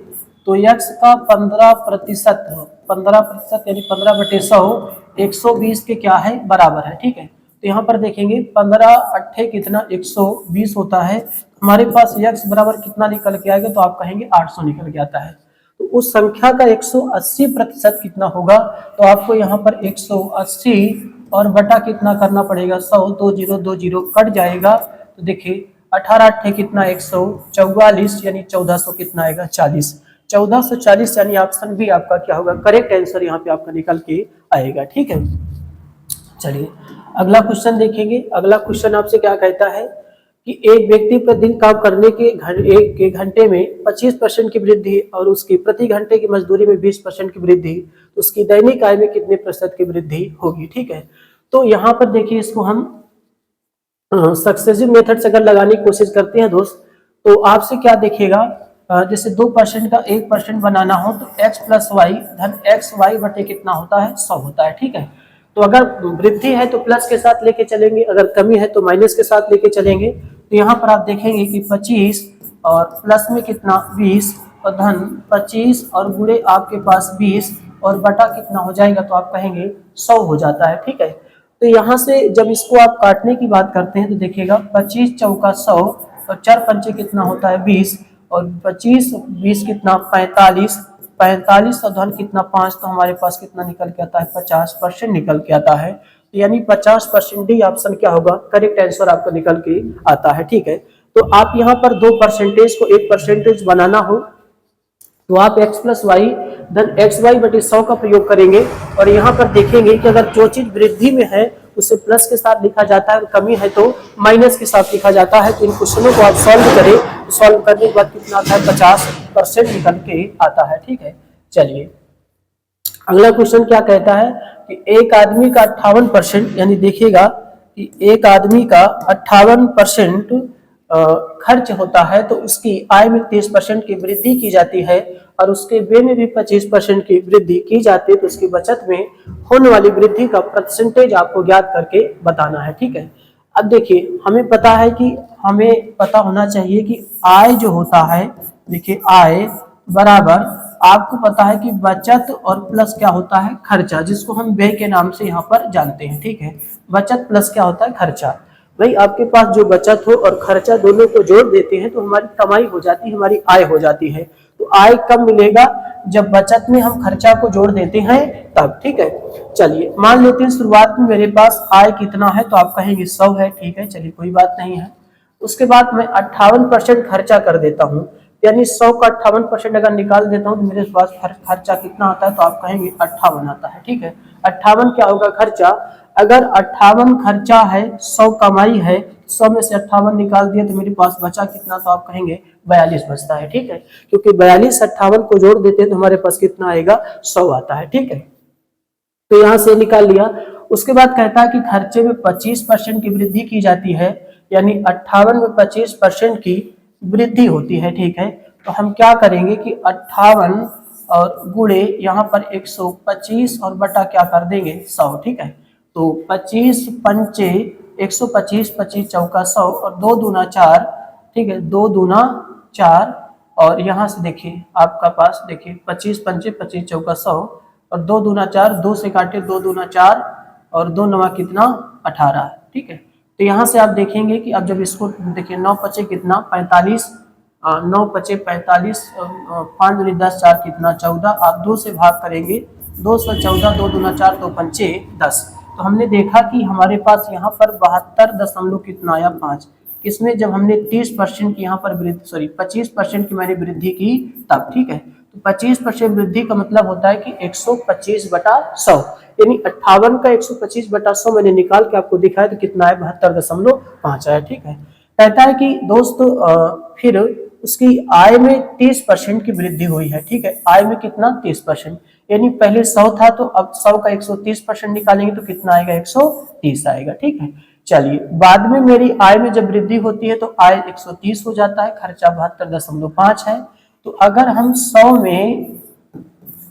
तो यक्स का 15% यानी 15/100 120 के क्या है बराबर है। ठीक है, तो यहाँ पर देखेंगे 15 8 कितना 120 होता है, हमारे पास यक्स बराबर कितना निकल के आएगा, तो आप कहेंगे 800 निकल के आता है। तो उस संख्या का 180% कितना होगा, तो आपको यहाँ पर 180 और बटा कितना करना पड़ेगा 100, 20 कट जाएगा। तो देखिए 18 8 कितना 144 यानी 1400 कितना आएगा 40, 1440 यानी ऑप्शन बी आपका क्या होगा करेक्ट आंसर यहाँ पे आपका निकल के आएगा। ठीक है, चलिए अगला क्वेश्चन देखेंगे। अगला क्वेश्चन आपसे क्या कहता है कि एक व्यक्ति प्रतिदिन काम करने के एक घंटे में 25% की वृद्धि और उसकी प्रति घंटे की मजदूरी में 20% की वृद्धि, तो उसकी दैनिक आय में कितने प्रतिशत की वृद्धि होगी। ठीक है, तो यहाँ पर देखिए इसको हम सक्सेसिव मेथड से अगर लगाने की कोशिश करते हैं दोस्त, तो आपसे क्या देखेगा, जैसे 2% का 1% बनाना हो तो x प्लस वाई धन एक्स वाई बटे कितना होता है 100 होता है। ठीक है, तो अगर वृद्धि है तो प्लस के साथ लेके चलेंगे, अगर कमी है तो माइनस के साथ लेके चलेंगे। तो यहाँ पर आप देखेंगे कि 25 और प्लस में कितना 20 और धन 25 और गुणे आपके पास 20 और बटा कितना हो जाएगा, तो आप कहेंगे 100 हो जाता है। ठीक है, तो यहाँ से जब इसको आप काटने की बात करते हैं तो देखिएगा 25 चौका 100 और 4 पंचे कितना होता है 20 और 25 20 कितना 45 और धन कितना 5, तो हमारे पास कितना निकल के आता है 50% निकल के आता है। तो यानी 50% डी ऑप्शन क्या होगा करेक्ट आंसर आपका निकल के आता है। ठीक है, तो आप यहाँ पर 2% को 1% बनाना हो तो आप x प्लस वाई धन एक्स वाई बटे 100 का प्रयोग करेंगे और यहाँ पर देखेंगे कि अगर जो चीज वृद्धि में है उसे प्लस के साथ लिखा जाता है और कमी है तो माइनस के साथ लिखा जाता है। तो इन क्वेश्चनों को आप सॉल्व करें तो सॉल्व करने के बाद कितना आता है 50% निकल के आता है। ठीक है, चलिए अगला क्वेश्चन क्या कहता है कि एक आदमी का 58% यानी देखिएगा कि एक आदमी का 58% खर्च होता है तो उसकी आय में 30% की वृद्धि की जाती है और उसके व्यय में भी 25% की वृद्धि की जाती है, तो उसकी बचत में होने वाली वृद्धि का परसेंटेज आपको ज्ञात करके बताना है। ठीक है, अब देखिए हमें पता है कि हमें पता होना चाहिए कि आय जो होता है, देखिए आय बराबर आपको पता है कि बचत और प्लस क्या होता है खर्चा, जिसको हम व्यय के नाम से यहाँ पर जानते हैं। ठीक है, बचत प्लस क्या होता है खर्चा। भाई आपके पास जो बचत हो और खर्चा दोनों को जोड़ देते हैं तो हमारी कमाई हो जाती है, हमारी आय हो जाती है। तो आय कब मिलेगा, जब बचत में हम खर्चा को जोड़ देते हैं तब। ठीक है, चलिए मान लेते हैं शुरुआत में मेरे पास आय कितना है, तो आप कहेंगे 100 है। ठीक है, चलिए कोई बात नहीं है। उसके बाद मैं 58% खर्चा कर देता हूँ, यानी 100 का 58% अगर निकाल देता हूँ तो मेरे पास खर्चा कितना आता है, तो आप कहेंगे 58 आता है। ठीक है, 58 क्या होगा खर्चा। अगर 58 खर्चा है 100 कमाई है, 100 में से 58 निकाल दिया तो मेरे पास बचा कितना, तो आप कहेंगे 42 बचता है। ठीक है, क्योंकि 42 58 को जोड़ देते हैं तो हमारे पास कितना आएगा 100 आता है। ठीक है, तो यहाँ से निकाल लिया। उसके बाद कहता है कि खर्चे में 25% की वृद्धि की जाती है, यानी 58 में 25% की वृद्धि होती है। ठीक है, तो हम क्या करेंगे कि 58 और गुणे यहाँ पर 125 और बटा क्या कर देंगे 100। ठीक है, तो 25 पंचे 125 25 चौका 100 और 2 दूना 4। ठीक है, 2 दूना 4 और यहाँ से देखिए आपका पास देखिए 25 पंचे 25 चौका 100 और 2 दूना 4, 2 से काटे 2 दूना 4 और 2 नवा कितना 18, ठीक है। तो यहाँ से आप देखेंगे कि अब जब इसको देखिए 9 पचे कितना 45, 9 पचे 45, 5 दूनी 10, 4 कितना 14, आप 2 से भाग करेंगे 214, 2 दूना 4, 2 पंचे 10। तो हमने देखा कि हमारे पास यहाँ पर 72 दशमलव कितना आया 5, किसमें जब हमने 30% की यहाँ पर वृद्धि, सॉरी 25% की मैंने वृद्धि की तब, ठीक है। तो 25% वृद्धि का मतलब होता है कि 125/100, यानी 58 का 125/100 मैंने निकाल के आपको दिखाया तो कितना है 72.5 आया, ठीक है। कहता है कि दोस्तों फिर उसकी आय में 30% की वृद्धि हुई है, ठीक है। आय में कितना 30%, यानी पहले 100 था तो अब 100 का 130% निकालेंगे तो कितना आएगा 130 आएगा, ठीक है। चलिए बाद में मेरी आय में जब वृद्धि होती है तो आय 130 हो जाता है, खर्चा 72.5 है। तो अगर हम 100 में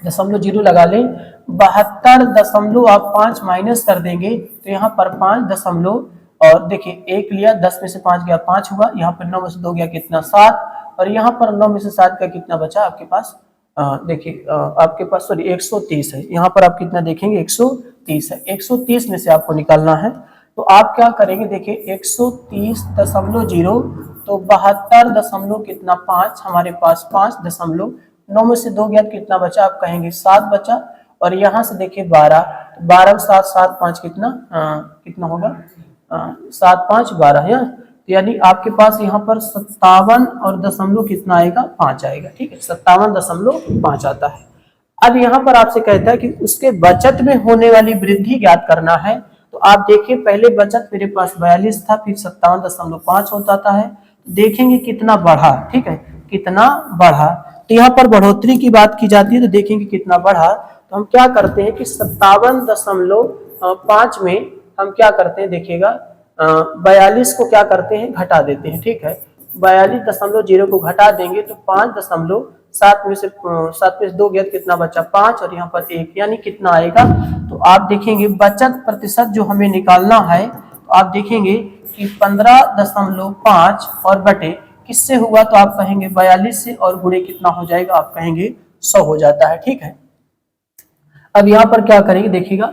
0.0 लगा लें, 72.5 माइनस कर देंगे तो यहाँ पर 5 दशमलव, और देखिए 1 लिया, 10 में से 5 गया 5 हुआ, यहाँ पर 9 में से 2 गया कितना 7, और यहाँ पर 9 में से 7 का कितना बचा आपके पास, देखिए आपके पास सॉरी 130 है, यहाँ पर आप कितना देखेंगे 130 है, 130 में से आपको निकालना है। तो आप क्या करेंगे, देखिए 130.0 तो 72 दशमलव कितना 5, हमारे पास 5 दशमलव, 9 में से 2 गया कितना बचा, आप कहेंगे 7 बचा, और यहाँ से देखिए 12, 12 7 7 5 कितना कितना होगा 7 5 12 है, यानी आपके पास यहाँ पर 57 और दशमलव कितना आएगा 5 आएगा, ठीक है, 57.5 आता है। अब यहाँ पर आपसे कहता है कि उसके बचत में होने वाली वृद्धि ज्ञात करना है। तो आप देखिए पहले बचत मेरे पास 42 था, फिर 57.5 होता है, देखेंगे कितना बढ़ा, ठीक है, कितना बढ़ा। तो यहाँ पर बढ़ोतरी की बात की जाती है तो देखेंगे कितना बढ़ा। तो हम क्या करते हैं कि 57.5 में हम क्या करते हैं, देखिएगा 42 को क्या करते हैं घटा देते हैं, ठीक है, 42.0 को घटा देंगे तो 5.7 में से 2 गया कितना बचा 5, और यहाँ पर 1, यानी कितना आएगा। तो आप देखेंगे बचत प्रतिशत जो हमें निकालना है, तो आप देखेंगे कि 15.5 और बटे किससे हुआ, तो आप कहेंगे 42 से, और गुणे कितना हो जाएगा, आप कहेंगे 100 हो जाता है, ठीक है। अब यहाँ पर क्या करेंगे, देखिएगा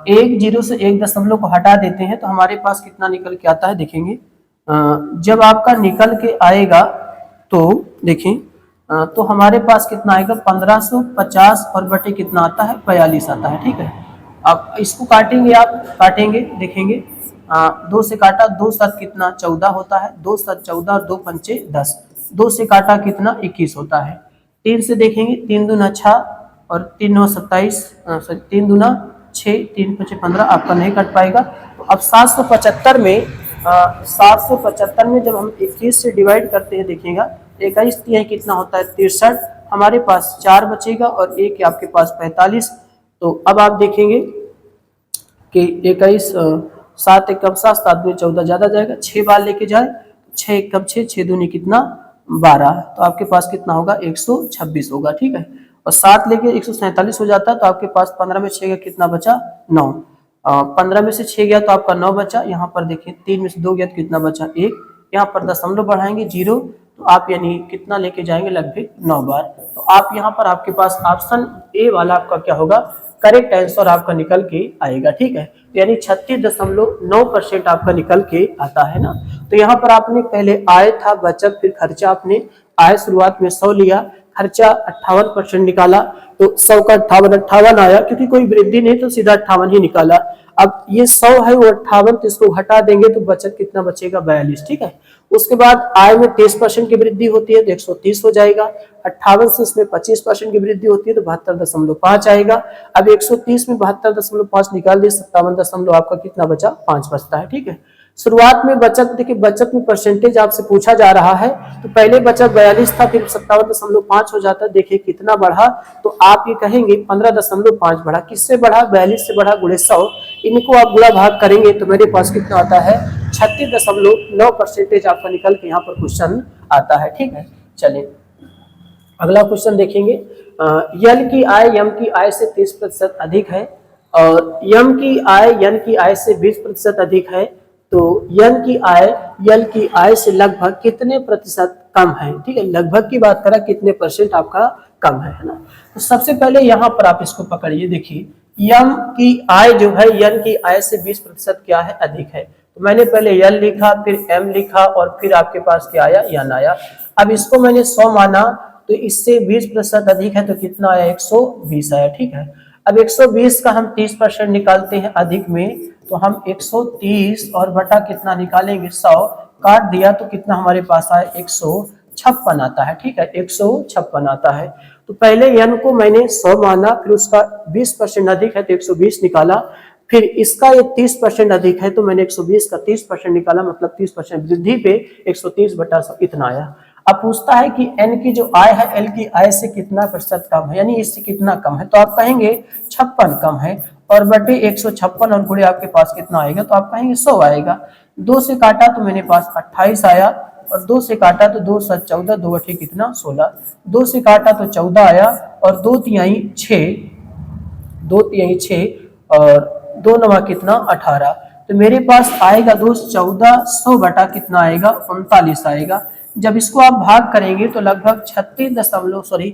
1 0 से 1 दशमलव को हटा देते हैं तो हमारे पास कितना निकल के आता है, देखेंगे जब आपका निकल के आएगा तो देखें तो हमारे पास कितना आएगा 1550 और बटे कितना आता है 42 आता है, ठीक है। अब इसको काटेंगे, आप काटेंगे देखेंगे 2 से काटा 2 7 कितना 14 होता है, 2 7 14 और 2 पंचे 10, 2 से काटा कितना 21 होता है, 3 से देखेंगे 3 दूना 6 और 3 9 27, 3 दूना 6, 3 5 15, आपका नहीं कट पाएगा। तो अब 775 में 775 में जब हम 21 से डिवाइड करते हैं, देखिएगा 21 3 कितना होता है 63, हमारे पास 4 बचेगा और 1 आपके पास 45। तो अब आप देखेंगे कि 21 7 1 कम 7 7 2 14 ज्यादा जाएगा, 6 बार लेके जाए 6 1 कम 6 6 दूनी कितना 12, तो आपके पास कितना होगा 126 होगा, ठीक है। और 7 लेके 147 हो जाता है, तो आपके पास 15 में 6 गया कितना बचा 9, 15 में से 6 गया तो आपका 9 बचा, यहाँ पर देखिए 3 में से 2 गया तो कितना बचा 1, यहाँ पर दशमलव बढ़ाएंगे 0, तो आप यानी कितना लेके जाएंगे लगभग 9 बार। तो आप यहाँ पर आपके पास ऑप्शन ए वाला आपका क्या होगा करेक्ट आंसर आपका निकल के आएगा, ठीक है। यानी 36.9% आपका निकल के आता है ना। तो यहाँ पर आपने पहले आय था बचत, फिर खर्चा, आपने आय शुरुआत में 100 लिया, खर्चा 58% निकाला, तो 100 का 58 आया, क्योंकि कोई वृद्धि नहीं तो सीधा 58 ही निकाला। अब ये 100 है वो 58, तो इसको हटा देंगे तो बचत कितना बचेगा 42, ठीक है। उसके बाद आय में 30% की वृद्धि होती है तो 130 हो जाएगा, 58 से उसमें 25% की वृद्धि होती है तो 72.5 आएगा। अब 130 में 72.5 निकाल दिए, 57 आपका कितना बचा 5 बचता है, ठीक है। शुरुआत में बचत, देखिए बचत में परसेंटेज आपसे पूछा जा रहा है, तो पहले बचत 42 था, फिर 57.5 हो जाता है, देखिए कितना बढ़ा, तो आप ये कहेंगे 15.5 बढ़ा, किससे बढ़ा 42 से बढ़ा, गुणे 100, इनको आप गुणा भाग करेंगे तो मेरे पास कितना आता है 36.9% आपका निकल के यहाँ पर क्वेश्चन आता है, ठीक है। चलिए अगला क्वेश्चन देखेंगे, यल की आय यम की आय से 30% अधिक है और यम की आय यन की आय से 20% अधिक है, तो यन की आय यल की आय से लगभग कितने प्रतिशत कम है, ठीक है। लगभग की बात करें कितने परसेंट आपका कम है ना। तो सबसे पहले यहाँ पर आप इसको पकड़िए, देखिए यम की आय जो है यन की आय से 20% क्या है, अधिक है। तो मैंने पहले यल लिखा, फिर एम लिखा और फिर आपके पास क्या आया, यन आया। अब इसको मैंने 100 माना तो इससे 20% अधिक है तो कितना आया, 120 आया। ठीक है, अब 120 का हम 30% निकालते हैं अधिक में, तो हम 130 और बटा कितना निकालेंगे, 100 काट दिया तो कितना हमारे पास आया, 156 आता है। ठीक है, 156 आता है। तो पहले यन को मैंने 100 माना, फिर उसका 20% अधिक है तो 120 निकाला, फिर इसका ये 30% अधिक है तो मैंने 120 का 30% निकाला, मतलब 30% वृद्धि पे 130 बटा 100 इतना आया। अब पूछता है कि एन की जो आय है एल की आय से कितना प्रतिशत कम है, यानी इससे कितना कम है, तो आप कहेंगे 56 कम है, और बटे 156 और गुणे आपके पास कितना आएगा, तो आप कहेंगे 100 आएगा। 2 से काटा तो मेरे पास 28 आया, और 2 से काटा तो 2 7 14, 2 अठे कितना 16, 2 से काटा तो 14 आया, और 2 तिहाई 6, 2 तिहाई 6 और 2 नवा कितना 18, तो मेरे पास आएगा दोस्त 1400 बटा कितना आएगा, 39 आएगा। जब इसको आप भाग करेंगे तो लगभग 36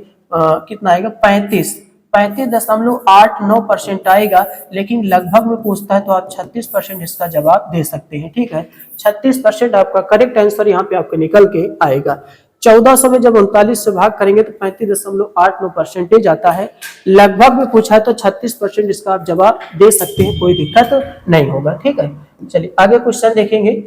कितना आएगा, 35.89% आएगा, लेकिन लगभग में पूछता है तो आप 36% इसका जवाब दे सकते हैं। ठीक है, 36% आपका करेक्ट आंसर यहाँ पे आपको निकल के आएगा। 1400 में जब 39 से भाग करेंगे तो 35.89% आता है। लगभग में पूछा है तो 36% इसका आप जवाब दे सकते हैं, कोई दिक्कत नहीं होगा। ठीक है, चलिए आगे क्वेश्चन देखेंगे।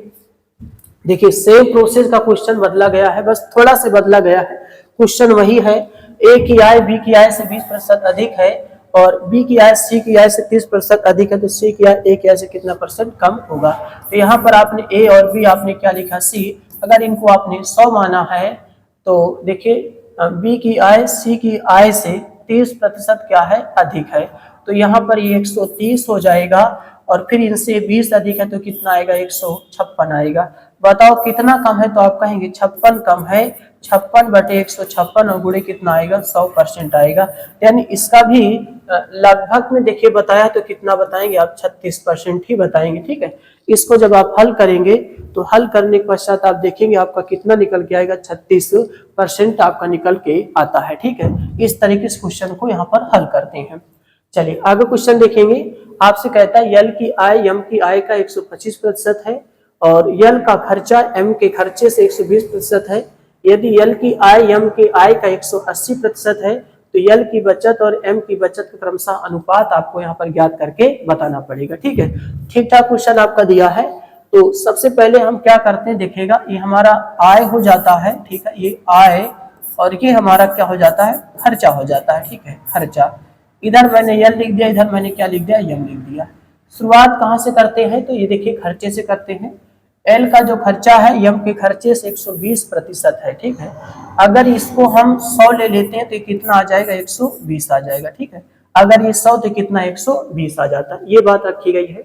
देखिए सेम प्रोसेस का क्वेश्चन बदला गया है, बस थोड़ा सा बदला गया है, क्वेश्चन वही है। ए की आय बी की आय से 20% अधिक है, और बी की आय सी की आय से 30% अधिक है, तो सी की आय ए की आय से कितना परसेंट कम होगा। तो यहाँ पर आपने ए और बी आपने क्या लिखा, सी। अगर इनको आपने 100 माना है तो देखिए बी की आय सी की आय से 30% क्या है, अधिक है, तो यहाँ पर ये 130 हो जाएगा, और फिर इनसे 20 अधिक है तो कितना आएगा, 156 आएगा। बताओ कितना कम है, तो आप कहेंगे 56 कम है, 56 बटे 156 और गुणे कितना आएगा, 100% आएगा। यानी इसका भी लगभग में देखिए बताया तो कितना बताएंगे आप, 36% ही बताएंगे। ठीक है, इसको जब आप हल करेंगे तो हल करने के पश्चात आप देखेंगे आपका कितना निकल के आएगा, 36% आपका निकल के आता है। ठीक है, इस तरीके से क्वेश्चन को यहाँ पर हल करते हैं। चलिए आगे क्वेश्चन देखेंगे। आपसे कहता है यल की आय यम की आय का 125% है, और यल का खर्चा एम के खर्चे से 120% है। यदि यल की आय यम की आय का 180% है तो यल की बचत और एम की बचत का क्रमशः अनुपात आपको यहाँ पर ज्ञात करके बताना पड़ेगा। ठीक है, ठीक ठाक क्वेश्चन आपका दिया है। तो सबसे पहले हम क्या करते हैं, देखिएगा ये हमारा आय हो जाता है। ठीक है, ये आय और ये हमारा क्या हो जाता है, खर्चा हो जाता है। ठीक है, खर्चा, इधर मैंने यल लिख दिया, इधर मैंने क्या लिख दिया, यम लिख दिया। शुरुआत कहाँ से करते हैं, तो ये देखिए खर्चे से करते हैं। एल का जो खर्चा है यम के खर्चे से 120% है। ठीक है, अगर इसको हम 100 ले लेते हैं तो कितना आ जाएगा, 120 आ जाएगा। ठीक है, अगर ये 100 तो कितना 120 आ जाता है, ये बात रखी गई है।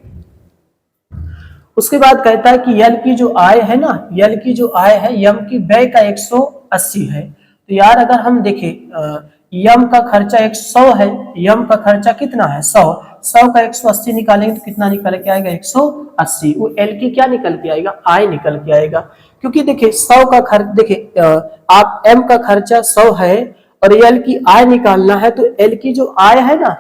उसके बाद कहता है कि यल की जो आय है ना, यल की जो आय है यम की व्यय का 180 है। तो यार अगर हम देखें यम का खर्चा 100 है, यम का खर्चा कितना है 100 का 180 निकालेंगे तो कितना निकल के आएगा, 180। वो एल की क्या निकल के आएगा, आय निकल के आएगा। क्योंकि देखिए 100 का खर्च, देखिए आप एम का खर्चा 100 है और एल की आय निकालना है, तो एल की जो आय है ना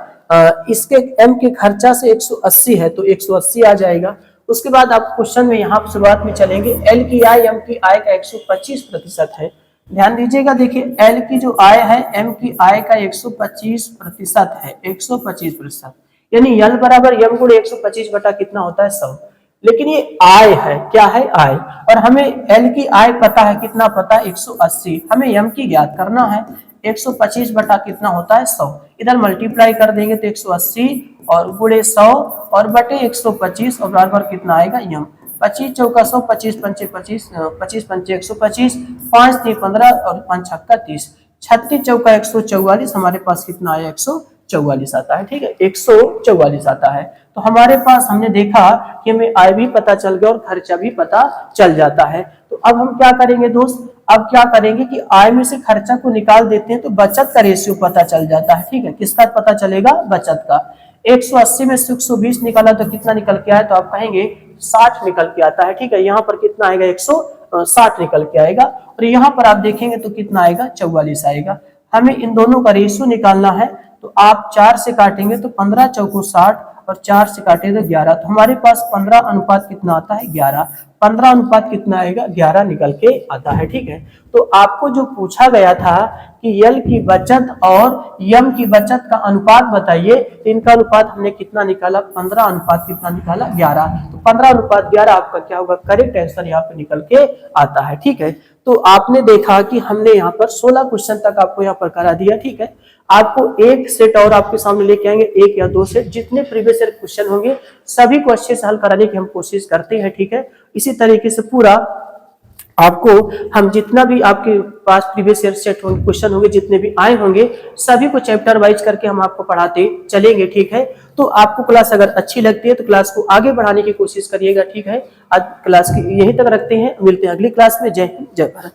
इसके एम के खर्चा से 180 है तो 180 आ जाएगा। उसके बाद आप क्वेश्चन में यहाँ शुरुआत में चलेंगे, एल की आय एम की आय का 125% है। ध्यान दीजिएगा, देखिए एल की जो आय है एम की आय का 125% है, 125%, यानी यल बराबर यम गुणे 125 बटा कितना होता है 100। लेकिन ये आय है, क्या है आय, और हमें एल की आय पता है, कितना पता है 180, हमें यम की ज्ञात करना है। 125 बटा कितना होता है 100, इधर मल्टीप्लाई कर देंगे तो 180 और गुणे 100 और बटे 125 और बराबर कितना आएगा यम। 25 चौका 100, 25 पंचे 25, 25 पंचे 125, 5 3 15 और 5 छक्का 30, 36 चौका 144, हमारे पास कितना आया 144 आता है। ठीक है, 144 आता है। तो हमारे पास हमने देखा कि हमें आय भी पता चल गया और खर्चा भी पता चल जाता है। तो अब हम क्या करेंगे दोस्त, अब क्या करेंगे कि आय में से खर्चा को निकाल देते हैं तो बचत का रेशियो पता चल जाता है। ठीक है, किसका पता चलेगा, बचत का। 180 में से 120 निकाला तो कितना निकल के आया, तो आप कहेंगे 60 निकल के आता है। ठीक है, यहाँ पर कितना आएगा 160 निकल के आएगा, और यहाँ पर आप देखेंगे तो कितना आएगा 44 आएगा। हमें इन दोनों का रेशियो निकालना है, तो आप 4 से काटेंगे तो 15 चौको 60 और 4 से काटे तो 11, तो हमारे पास 15 अनुपात कितना आता है 11। 15 अनुपात कितना आएगा 11 निकल के आता है। ठीक है, तो आपको जो पूछा गया था कि यल की बचत और यम की बचत का अनुपात बताइए, तो इनका अनुपात हमने कितना निकाला 15 अनुपात कितना निकाला 11, तो 15 अनुपात 11 आपका क्या होगा करेक्ट आंसर यहाँ पे निकल के आता है। ठीक है, तो आपने देखा कि हमने यहाँ पर 16 क्वेश्चन तक आपको यहाँ पर करा दिया। ठीक है, आपको एक सेट और आपके सामने लेके आएंगे, एक या दो सेट, जितने प्रीवियस ईयर क्वेश्चन होंगे सभी को अच्छे से हल कराने की हम कोशिश करते हैं। ठीक है, इसी तरीके से पूरा आपको हम जितना भी आपके पास प्रीवियस ईयर सेट होंगे क्वेश्चन होंगे जितने भी आए होंगे सभी को चैप्टर वाइज करके हम आपको पढ़ाते चलेंगे। ठीक है, तो आपको क्लास अगर अच्छी लगती है तो क्लास को आगे बढ़ाने की कोशिश करिएगा। ठीक है, आज क्लास की यहीं तक रखते हैं, मिलते हैं अगली क्लास में। जय हिंद, जय भारत।